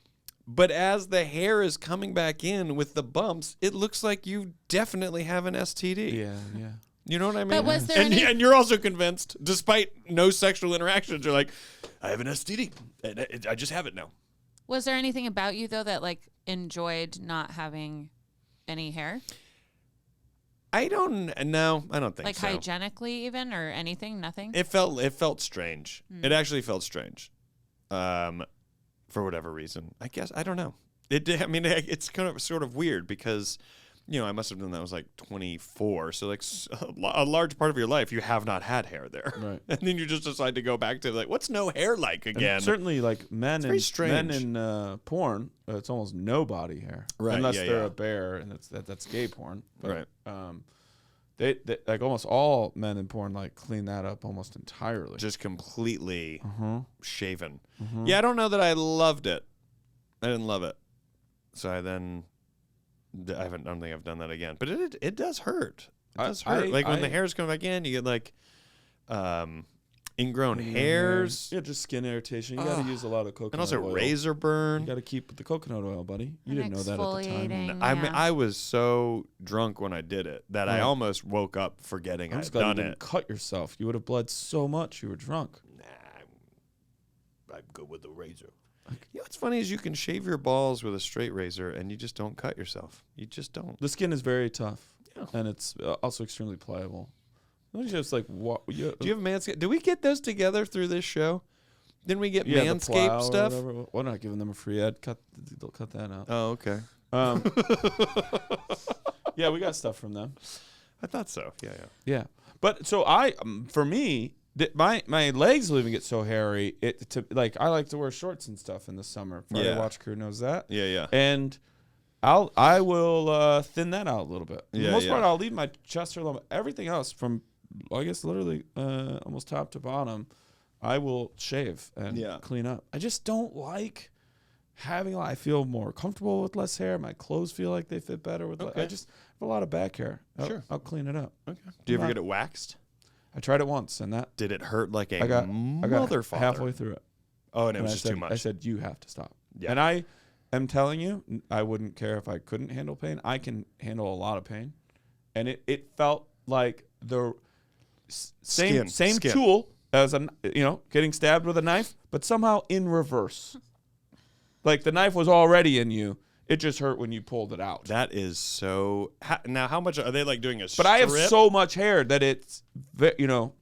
But as the hair is coming back in with the bumps, it looks like you definitely have an STD. Yeah. Yeah. You know what I mean? But was there and, any- and you're also convinced, despite no sexual interactions, you're like, I have an STD. I just have it now. Was there anything about you though that like enjoyed not having any hair? I don't think Like so. hygienically even or anything? Nothing? It felt strange. It actually felt strange. For whatever reason. I guess I don't know. It's kind of sort of weird because I must have done that when I was like 24. So like a large part of your life you have not had hair there. Right. And then you just decide to go back to like what's no hair like again? And certainly, like men very in strange. Porn, it's almost no body hair, Right, unless yeah, they're yeah. a bear, and that's gay porn. But, Right. They like almost all men in porn like clean that up almost entirely. Just completely shaven. Mm-hmm. Yeah, I don't know that I loved it. I didn't love it. So I don't think I've done that again. But it does hurt. It does hurt. Like when the hairs come back in, you get like ingrown hairs. Yeah, just skin irritation. You got to use a lot of coconut And also oil. razor You burn. got to keep the coconut oil, buddy. You And didn't know that at the time. exfoliating. I mean, Yeah. I was so drunk when I did it that I Right. almost woke up forgetting I'm I'd just glad you done didn't it. cut yourself. You would have bled so much. You were drunk. Nah, I'm good with the razor. You know what's funny is you can shave your balls with a straight razor and you just don't cut yourself. You just don't. The skin is very tough, Yeah. and it's also extremely pliable. Don't you just like what? Do you have Manscaped? Did we get those together through this show? Didn't we get the plow Manscaped or stuff? whatever. We're not giving them a free ad. They'll cut that out. Oh, okay. Yeah, we got stuff from them. I thought so. Yeah. Yeah, but so for me, my legs will even get so hairy. I like to wear shorts and stuff in the summer. Friday Yeah. Watch Crew knows that. Yeah. And I will thin that out a little bit. For the Yeah, most yeah. part, I'll leave my chest hair alone. Everything else, from I guess literally almost top to bottom, I will shave and Yeah. clean up. I just don't like having. I feel more comfortable with less hair. My clothes feel like they fit better with. Okay. I just have a lot of back hair. Sure. I'll clean it up. Okay. Do you ever Not- get it waxed? I tried it once, and that Did it hurt like a I got motherfucker? halfway through it. Oh, and it And was I just said, too much. I said, you have to stop. Yeah. And I am telling you, I wouldn't care if I couldn't handle pain. I can handle a lot of pain. And it felt like the same Skin. tool as getting stabbed with a knife, but somehow in reverse. Like the knife was already in you. It just hurt when you pulled it out. That is so. Now, how much are they like doing a? But I have strip? so much hair that it's, you know.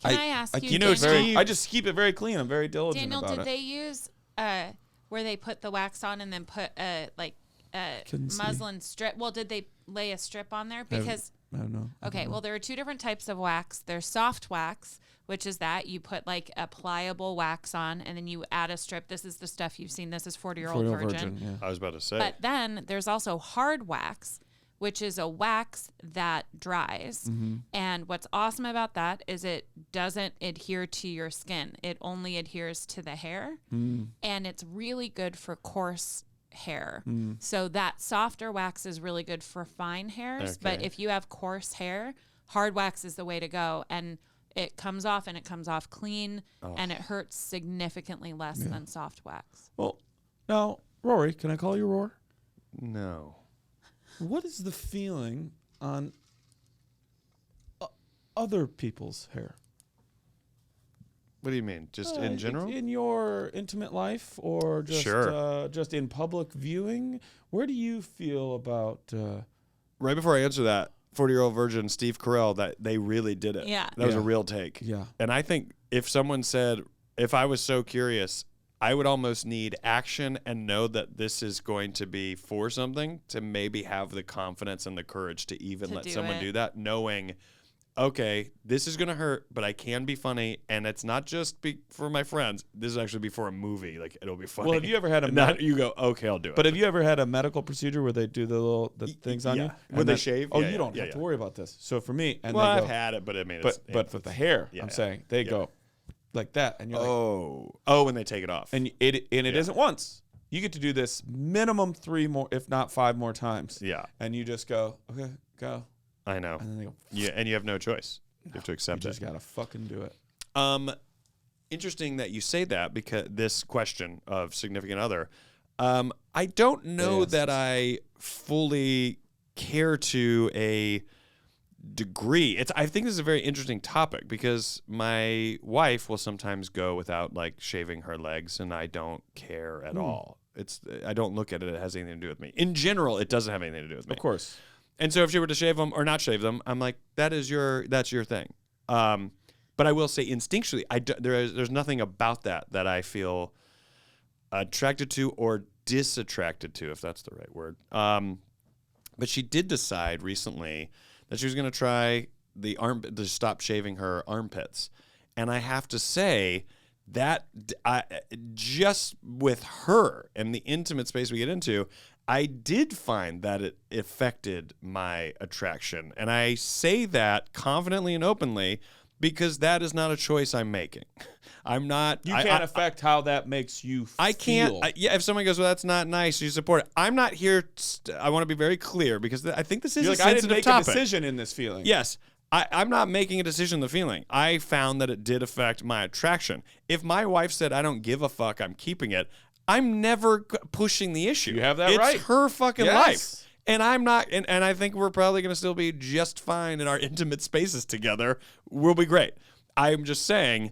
Can I ask you, you know, Daniel, Steve- I just keep it very clean. I'm very diligent Daniel, about did it. they use where they put the wax on and then put a Couldn't see. muslin strip? Well, did they lay a strip on there? Because I don't know. okay, well, there are two different types of wax. There's soft wax, which is that you put like a pliable wax on and then you add a strip. This is the stuff you've seen. This is 40-year-old virgin. Yeah. I was about to say. But then there's also hard wax, which is a wax that dries. Mm-hmm. And what's awesome about that is it doesn't adhere to your skin. It only adheres to the hair. Mm. And it's really good for coarse hair. So that softer wax is really good for fine hairs. But Okay. if you have coarse hair, hard wax is the way to go. And it comes off and it comes off clean and it hurts significantly less than soft wax. Well, now, Rory, can I call you Roar? No. What is the feeling on other people's hair? What do you mean? Just in general? In your intimate life or just Sure. just in public viewing? Where do you feel about Right before I answer that, 40-year-old virgin Steve Carell, that they really did it. Yeah. That was a Yeah. real take. Yeah. And I think if someone said, if I was so curious, I would almost need action and know that this is going to be for something to maybe have the confidence and the courage to even To let do someone it. do that, knowing, okay, this is going to hurt, but I can be funny. And it's not just for my friends. This is actually before a movie. Like, it'll be funny. Well, have you ever had a Not, you go, okay, I'll do it. But have you ever had a medical procedure where they do the things on yeah. you? Where And they then- shave? Oh, Yeah, you don't yeah, have to yeah. worry about this. So for me, and well, they I've go, had it, but I mean, but with the hair, Yeah, I'm yeah. saying they Yeah. go like that, and you're like, oh, when they take it off. and it Yeah. isn't once. You get to do this minimum 3 more, if not 5 more times. Yeah, And you just go, okay, go, I know. and then they go, Yeah, and you have no choice. You have to you accept just it. gotta fucking do it. Interesting that you say that, because this question of significant other, I don't know Yes. that I fully care to a degree. I think this is a very interesting topic because my wife will sometimes go without like shaving her legs, and I don't care at all. I don't look at it. It has anything to do with me. In general, it doesn't have anything to do with me. Of course. And so if she were to shave them or not shave them, I'm like, that's your thing. But I will say instinctually, there's nothing about that I feel attracted to or disattracted to, if that's the right word. But she did decide recently that she was going to try to stop shaving her armpits. And I have to say that just with her and the intimate space we get into, I did find that it affected my attraction. And I say that confidently and openly because that is not a choice I'm making. I'm not. You can't affect how that makes you feel. I can't. If someone goes, well, that's not nice, you support it. I'm not here. I want to be very clear because I think this is You're a like, I didn't sensitive make topic. a decision in this feeling. Yes. I'm not making a decision, the feeling. I found that it did affect my attraction. If my wife said, I don't give a fuck, I'm keeping it, I'm never pushing the issue. You have that it's right. It's her fucking Yes. life. And I'm not, and I think we're probably going to still be just fine in our intimate spaces together. We'll be great. I'm just saying,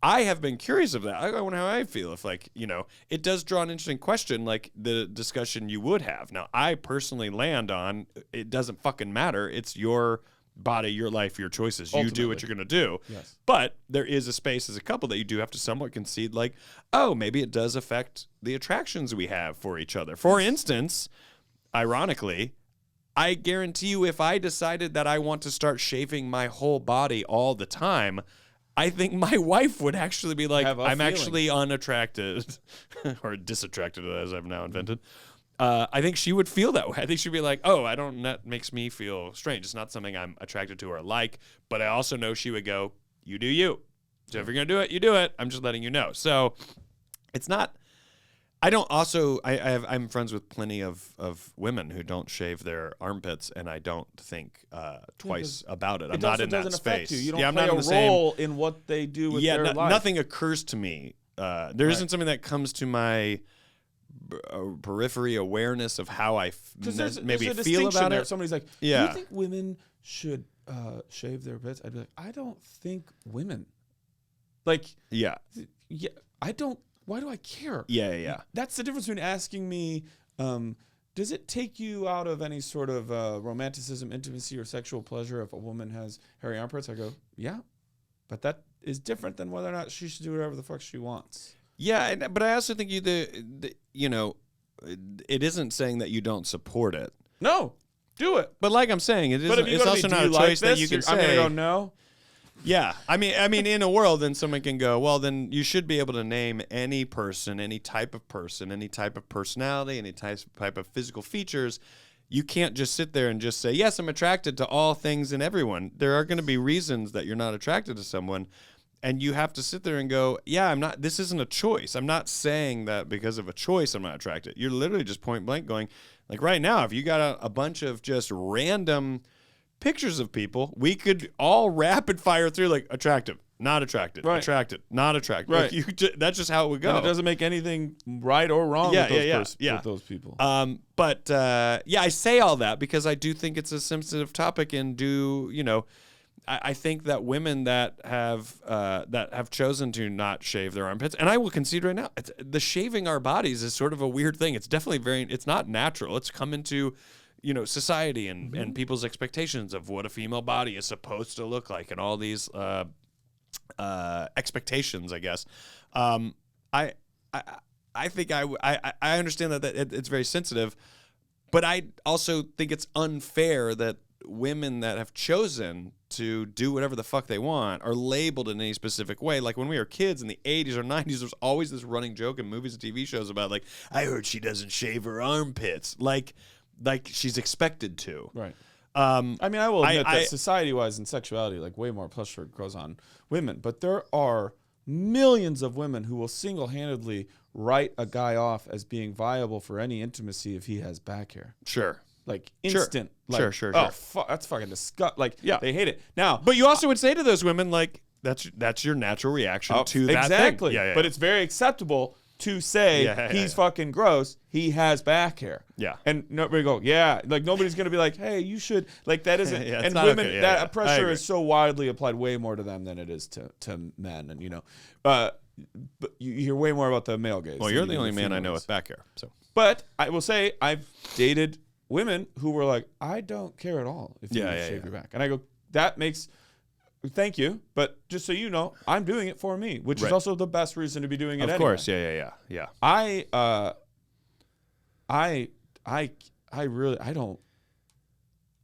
I have been curious of that. I wonder how I feel if, like, it does draw an interesting question, like the discussion you would have. Now, I personally land on, it doesn't fucking matter. It's your body, your life, your choices. You do what Ultimately. you're going to do. Yes. But there is a space as a couple that you do have to somewhat concede, like, oh, maybe it does affect the attractions we have for each other. For instance, ironically, I guarantee you if I decided that I want to start shaving my whole body all the time, I think my wife would actually be like, Have a I'm feeling. actually unattracted or disattracted, as I've now invented. I think she would feel that way. I think she'd be like, oh, that makes me feel strange. It's not something I'm attracted to or like. But I also know she would go, you do you. So if you're going to do it, you do it. I'm just letting you know. So it's not, I'm friends with plenty of women who don't shave their armpits, and I don't think twice about it. I'm not in that doesn't space. affect you. You don't I'm play not in a the same. role in what they do with their life. Nothing occurs to me. There isn't something that comes to my periphery awareness of how I maybe there's a feel distinction about there. it. Somebody's like, Yeah. do you think women should shave their pits? I'd be like, I don't think women. Like, Yeah. yeah, I don't. Why do I care? Yeah. That's the difference between asking me, Does it take you out of any sort of romanticism, intimacy, or sexual pleasure if a woman has hairy armpits? I go, yeah, but that is different than whether or not she should do whatever the fuck she wants. Yeah, but I also think it isn't saying that you don't support it. No, do it. But like I'm saying, it's also not a like choice that you can I'm say. gonna go no. Yeah, I mean, in a world, then someone can go, well, then you should be able to name any person, any type of personality, any type of physical features. You can't just sit there and just say, yes, I'm attracted to all things and everyone. There are going to be reasons that you're not attracted to someone, and you have to sit there and go, yeah, I'm not. This isn't a choice. I'm not saying that because of a choice I'm not attracted. You're literally just point blank going, like right now, if you got a bunch of just random pictures of people, we could all rapid fire through like attractive, not attracted, right. Attracted, not attracted. Right. Like that's just how it would go. And it doesn't make anything right or wrong with those people. But I say all that because I do think it's a sensitive topic, and I think that women that have chosen to not shave their armpits, and I will concede right now, the shaving our bodies is sort of a weird thing. It's definitely it's not natural. It's come into society and people's expectations of what a female body is supposed to look like, and all these expectations, I guess. I think I understand that it's very sensitive, but I also think it's unfair that women that have chosen to do whatever the fuck they want are labeled in any specific way. Like when we were kids in the 80s or 90s, there's always this running joke in movies and TV shows about like, I heard she doesn't shave her armpits. Like she's expected to. Right. I mean, I will admit that society-wise and sexuality, like way more pressure goes on women, but there are millions of women who will single-handedly write a guy off as being viable for any intimacy if he has back hair. Sure. Like instant. Sure. Like, Sure. Oh, that's fucking disgusting. Like, yeah, they hate it. Now, but you also would say to those women, like, that's your natural reaction to that exactly. thing. Yeah. But it's very acceptable to say he's fucking gross. He has back hair. Yeah. And nobody go, like nobody's going to be like, hey, you should, like that isn't, and women, okay. that pressure is so widely applied way more to them than it is to men. And, but you hear way more about the male gaze. Well, you're the only man I know with back hair. So, but I will say I've dated women who were like, I don't care at all if you shave your back. And I go, thank you, but just so you know, I'm doing it for me, which is also the best reason to be doing it. Of course, yeah. I really don't.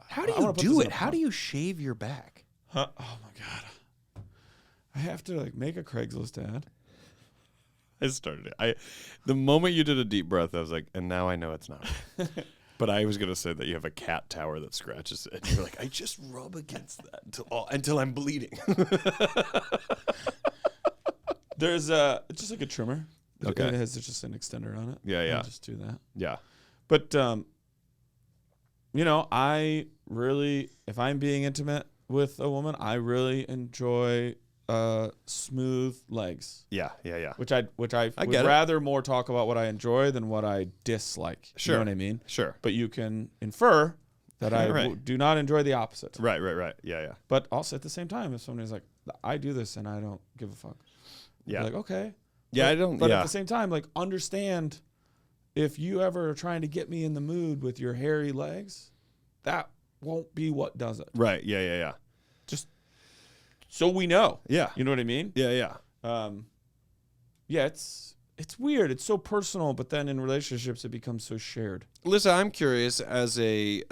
How do you do it? How do you shave your back? Oh my god, I have to like make a Craigslist ad. I started it. The moment you did a deep breath, I was like, and now I know it's not. But I was gonna say that you have a cat tower that scratches it, and you're like, I just rub against that until I'm bleeding. There's it's just like a trimmer. Okay. It has just an extender on it. Yeah. I'll just do that. Yeah. But I really, if I'm being intimate with a woman, I really enjoy smooth legs. Yeah. Which I would rather more talk about what I enjoy than what I dislike. Sure. You know what I mean? Sure. But you can infer that I do not enjoy the opposite. Right. Yeah. But also at the same time, if somebody's like, I do this and I don't give a fuck. Yeah. Like, okay. Yeah, but, I don't. But at the same time, like, understand if you ever are trying to get me in the mood with your hairy legs, that won't be what does it. Right. Yeah. Just so we know. Yeah. You know what I mean? Yeah. Yeah, it's weird. It's so personal, but then in relationships it becomes so shared. Listen, I'm curious as a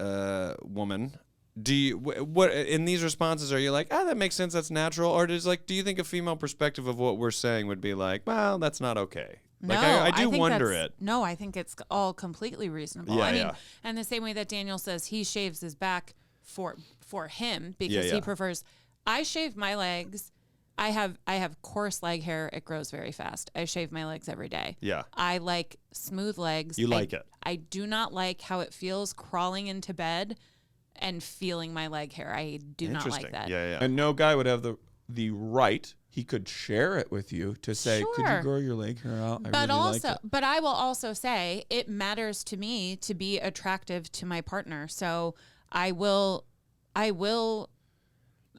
woman, do you what in these responses are you like, that makes sense, that's natural, or do you think a female perspective of what we're saying would be like, well, that's not okay? Like, no, I do think wonder it. No, I think it's all completely reasonable. Yeah, I mean, and the same way that Daniel says he shaves his back for him because he prefers. I shave my legs. I have coarse leg hair. It grows very fast. I shave my legs every day. Yeah. I like smooth legs. You like it. I do not like how it feels crawling into bed and feeling my leg hair. I do not like that. Yeah. And no guy would have the right. He could share it with you to say, Sure. could you grow your leg hair out? But I will also say it matters to me to be attractive to my partner. So I will.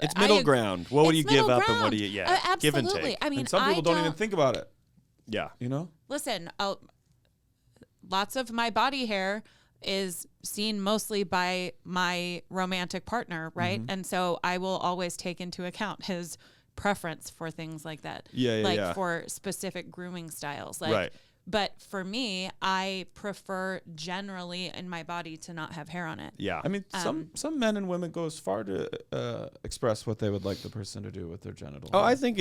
It's middle ground. What do you give up and what do you, absolutely. give and take. I mean, and some people don't even think about it. Yeah. You know? Listen, lots of my body hair is seen mostly by my romantic partner, right? And so I will always take into account his preference for things like that. Yeah. For specific grooming styles. Like, Right. But for me, I prefer generally in my body to not have hair on it. Yeah. I mean, some men and women go as far to express what they would like the person to do with their genitals. Oh, I think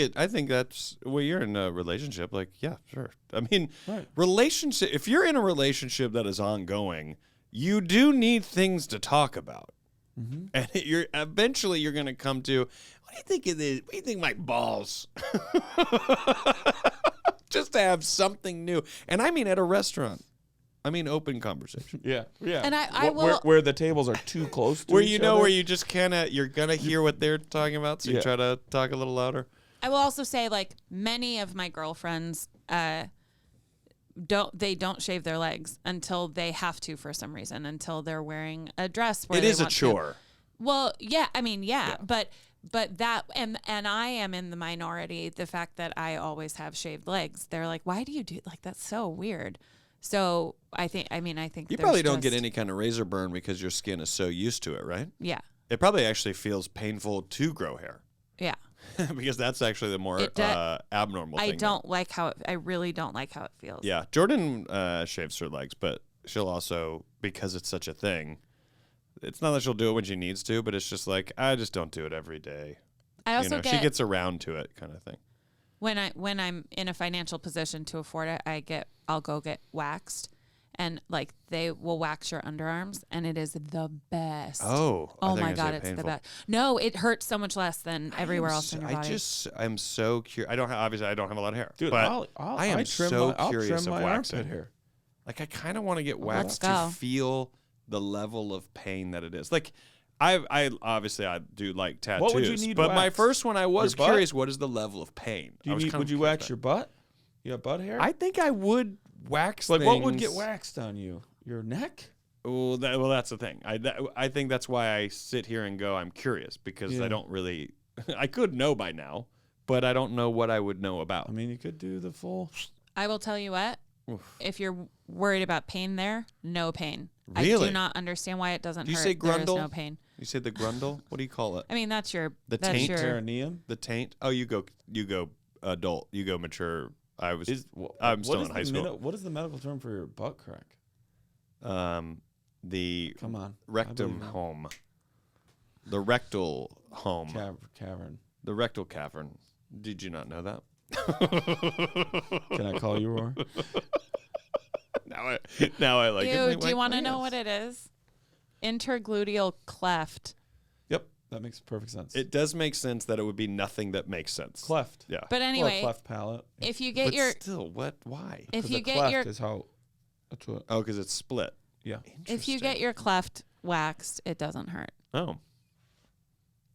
that's well, you're in a relationship. Like, yeah, sure. I mean, Right. relationship. If you're in a relationship that is ongoing, you do need things to talk about, and you're eventually going to come to. What do you think of this? What do you think of my balls? Just to have something new, and I mean at a restaurant. I mean open conversation. Yeah. And I will where the tables are too close to Where each you know other. where you just you're gonna hear what they're talking about, so you Yeah. try to talk a little louder. I will also say, like, many of my girlfriends don't shave their legs until they have to for some reason, until they're wearing a dress where It they is a want to. chore. Well, yeah, I mean, yeah. But that and I am in the minority. The fact that I always have shaved legs, they're like, why do you do like that's so weird. So I think You probably don't get any kind of razor burn because your skin is so used to it, right? Yeah, It probably actually feels painful to grow hair yeah. because that's actually the more It does- abnormal I thing. don't like how I really don't like how it feels. Yeah, Jordan shaves her legs, but she'll also, because it's such a thing, it's not that she'll do it when she needs to, but it's just like, I just don't do it every day. I also she gets around to it kind of thing. when I'm in a financial position to afford it, I'll go get waxed, and like they will wax your underarms, and it is the best. Oh my God, it's the best. No, it hurts so much less than everywhere else in your body. I'm so curious. Obviously I don't have a lot of hair, Dude, but I'll I am trim so I'll curious trim of my waxing. armpit hair. Like I kind of want to get Let's waxed go. to feel the level of pain that it is. Like I obviously I do like tattoos, What would you need but my waxed? first one I was Your butt? curious, what is the level of pain? Would you wax your butt? You have butt hair? I think I would wax. like what would things. get waxed on you? Your neck? Well, that's the thing. I think that's why I sit here and go, I'm curious because Yeah. I don't really. I could know by now, but I don't know what I would know about. I mean, you could do the full. I will tell you what. If you're worried about pain there, no pain. I Really? do not understand why it doesn't Do you hurt. say There is grundle? no pain. You say the grundle? What do you call it? I mean, that's your The that's taint? your Perineum? The taint? Oh, you go adult. You go mature. I'm still what is in high the school. What is the medical term for your butt crack? The Come on. rectum home. The rectal home. Cavern. The rectal cavern. Did you not know that? Can I call you Rory? Now I like it. Ew, do you want to know what it is? Intergluteal cleft. Yep, that makes perfect sense. It does make sense that it would be nothing that makes sense. Cleft. Yeah. But Or anyway, cleft palate. if you get But your still, what? Why? if 'Cause you the get cleft your is how. That's what. Oh, because it's split. Yeah. if you get your cleft waxed, it doesn't hurt. Oh.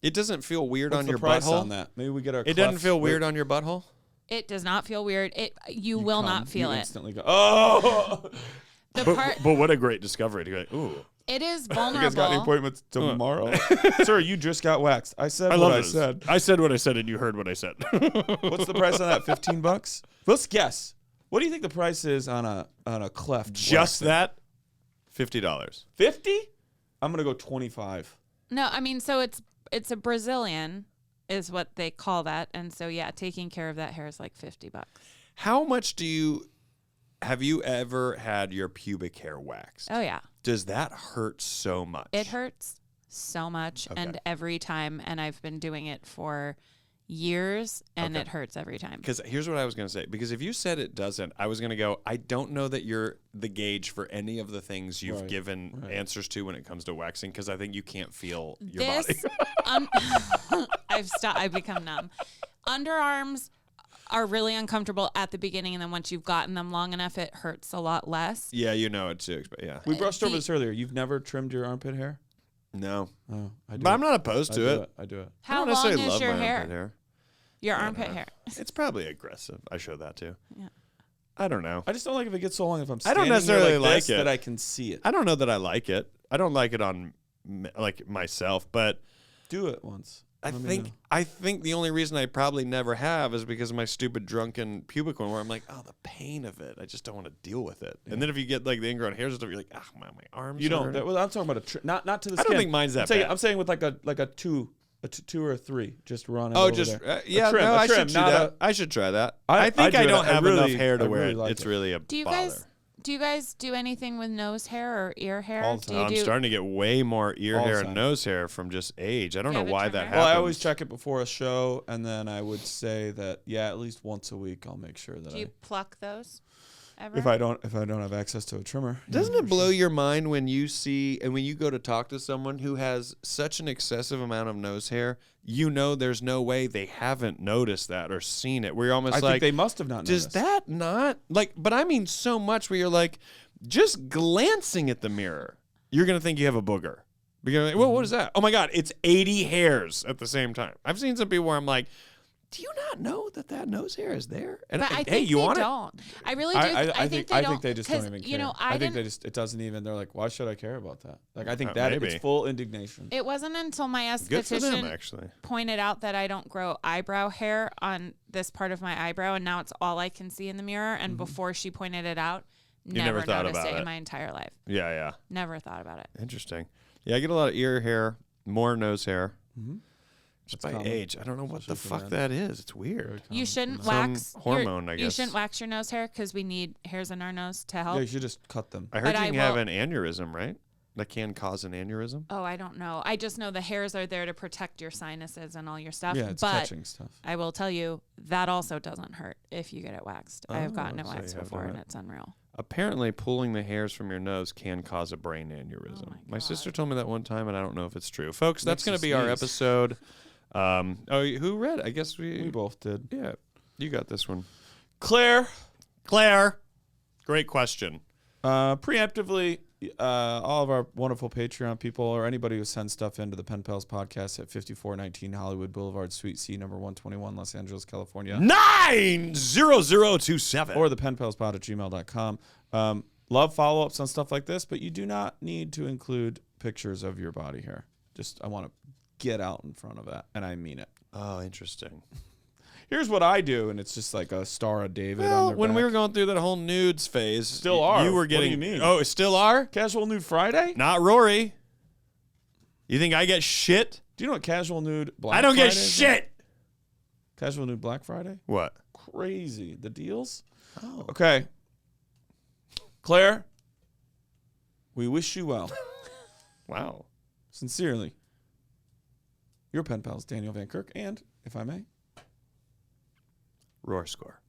It doesn't feel weird What's on the your price butthole. on that? Maybe we get our. It doesn't clefts- feel wait, weird on your butthole. It does not feel weird. You will come, not feel you it. Instantly go. Oh. The part But what a great discovery to go. Ooh. it is You guys got any vulnerable. appointments tomorrow? Sir, you just got waxed. I said I what love I this. said. I said what I said, and you heard what I said. What's the price on that? $15? Let's guess. What do you think the price is on a cleft? Just waxing? that? $50. 50? I'm gonna go 25. No, I mean, so it's a Brazilian is what they call that, and so yeah, taking care of that hair is like $50. How much have you ever had your pubic hair waxed? Oh yeah, Does that hurt so much? it hurts so much, and every time, and I've been doing it for years, and it hurts every time. Because here's what I was going to say. Because if you said it doesn't, I was going to go, I don't know that you're the gauge for any of the things you've given answers to when it comes to waxing, because I think you can't feel your body. I've become numb. Underarms are really uncomfortable at the beginning, and then once you've gotten them long enough, it hurts a lot less. Yeah, you know it too. Yeah. We brushed over this earlier. You've never trimmed your armpit hair? No. Oh, I do. But I'm not opposed to it. I do it. I How don't long necessarily is love your my hair? armpit hair. Your armpit hair. It's probably aggressive. I show that too. Yeah. I don't know. I just don't like if it gets so long. If I'm I don't standing here necessarily like this, like it. that I can see it. I don't know that I like it. I don't like it on like myself, but Do it once. I think the only reason I probably never have is because of my stupid drunken pubic one, where I'm like, oh, the pain of it. I just don't want to deal with it. Yeah. And then if you get like the ingrown hairs and stuff, you're like, ah, my arms. You don't. Well, I'm talking about not to the skin. I don't think mine's that bad. I'm saying with like a two or a 3, just running. Oh, just yeah. Trim, no, I should do that. I should try that. I think I don't have enough hair to wear it. It's really a bother. Do you guys do anything with nose hair or ear hair? All the time. I'm starting to get way more ear hair and nose hair from just age. I don't know why that happens. Well, I always check it before a show, and then I would say that at least once a week I'll make sure that. Do you pluck those? Ever? If I don't have access to a trimmer. Doesn't it blow your mind when you see and when you go to talk to someone who has such an excessive amount of nose hair? You know, there's no way they haven't noticed that or seen it. Where you're almost I think they must have not noticed. Does that not like? But I mean, so much where you're like, just glancing at the mirror, you're gonna think you have a booger. You're like, well, what is that? Oh my God, it's 80 hairs at the same time. I've seen some people where I'm like, do you not know that nose hair is there? And but I hey, think you they want don't. I really do. I think they just don't even care. You know, I think it doesn't even. They're like, why should I care about that? Like, I think that maybe. it's full indignation. It wasn't until my esthetician pointed out that I don't grow eyebrow hair on this part of my eyebrow, and now it's all I can see in the mirror. And before she pointed it out, never thought noticed it in my entire life. Yeah. Never thought about it. Interesting. Yeah, I get a lot of ear hair, more nose hair. Mm-hmm. Just by age. I don't know what the fuck that is. It's weird. You shouldn't wax hormone, I guess. You shouldn't wax your nose hair because we need hairs in our nose to help. Yeah, you should just cut them. I heard you can have an aneurysm, right? That can cause an aneurysm. Oh, I don't know. I just know the hairs are there to protect your sinuses and all your stuff. Yeah, it's catching stuff. I will tell you, that also doesn't hurt if you get it waxed. I have gotten it waxed before, and it's unreal. Apparently, pulling the hairs from your nose can cause a brain aneurysm. My sister told me that one time, and I don't know if it's true. Folks, that's going to be our episode. Who read? I guess we both did. Yeah, you got this one. Claire. Great question. Preemptively, all of our wonderful Patreon people or anybody who sends stuff into the Pen Pals podcast at 5419 Hollywood Boulevard, Suite C, number 121, Los Angeles, California. 90027. Or the penpalspod@gmail.com. Love follow-ups on stuff like this, but you do not need to include pictures of your body hair. I want to get out in front of that, and I mean it. Oh, interesting. Here's what I do, and it's just like a Star of David. Well, on their when back. we were going through that whole nudes phase, still are. You were getting. What do you mean? Oh, still are? Casual Nude Friday? Not Rory. You think I get shit? Do you know what Casual Nude Black? I don't Friday get shit. Casual Nude Black Friday? What? Crazy. The deals? Oh. Okay. Claire, we wish you well. Wow. Sincerely. Your pen pals, Daniel Van Kirk, and, if I may, Roar Score.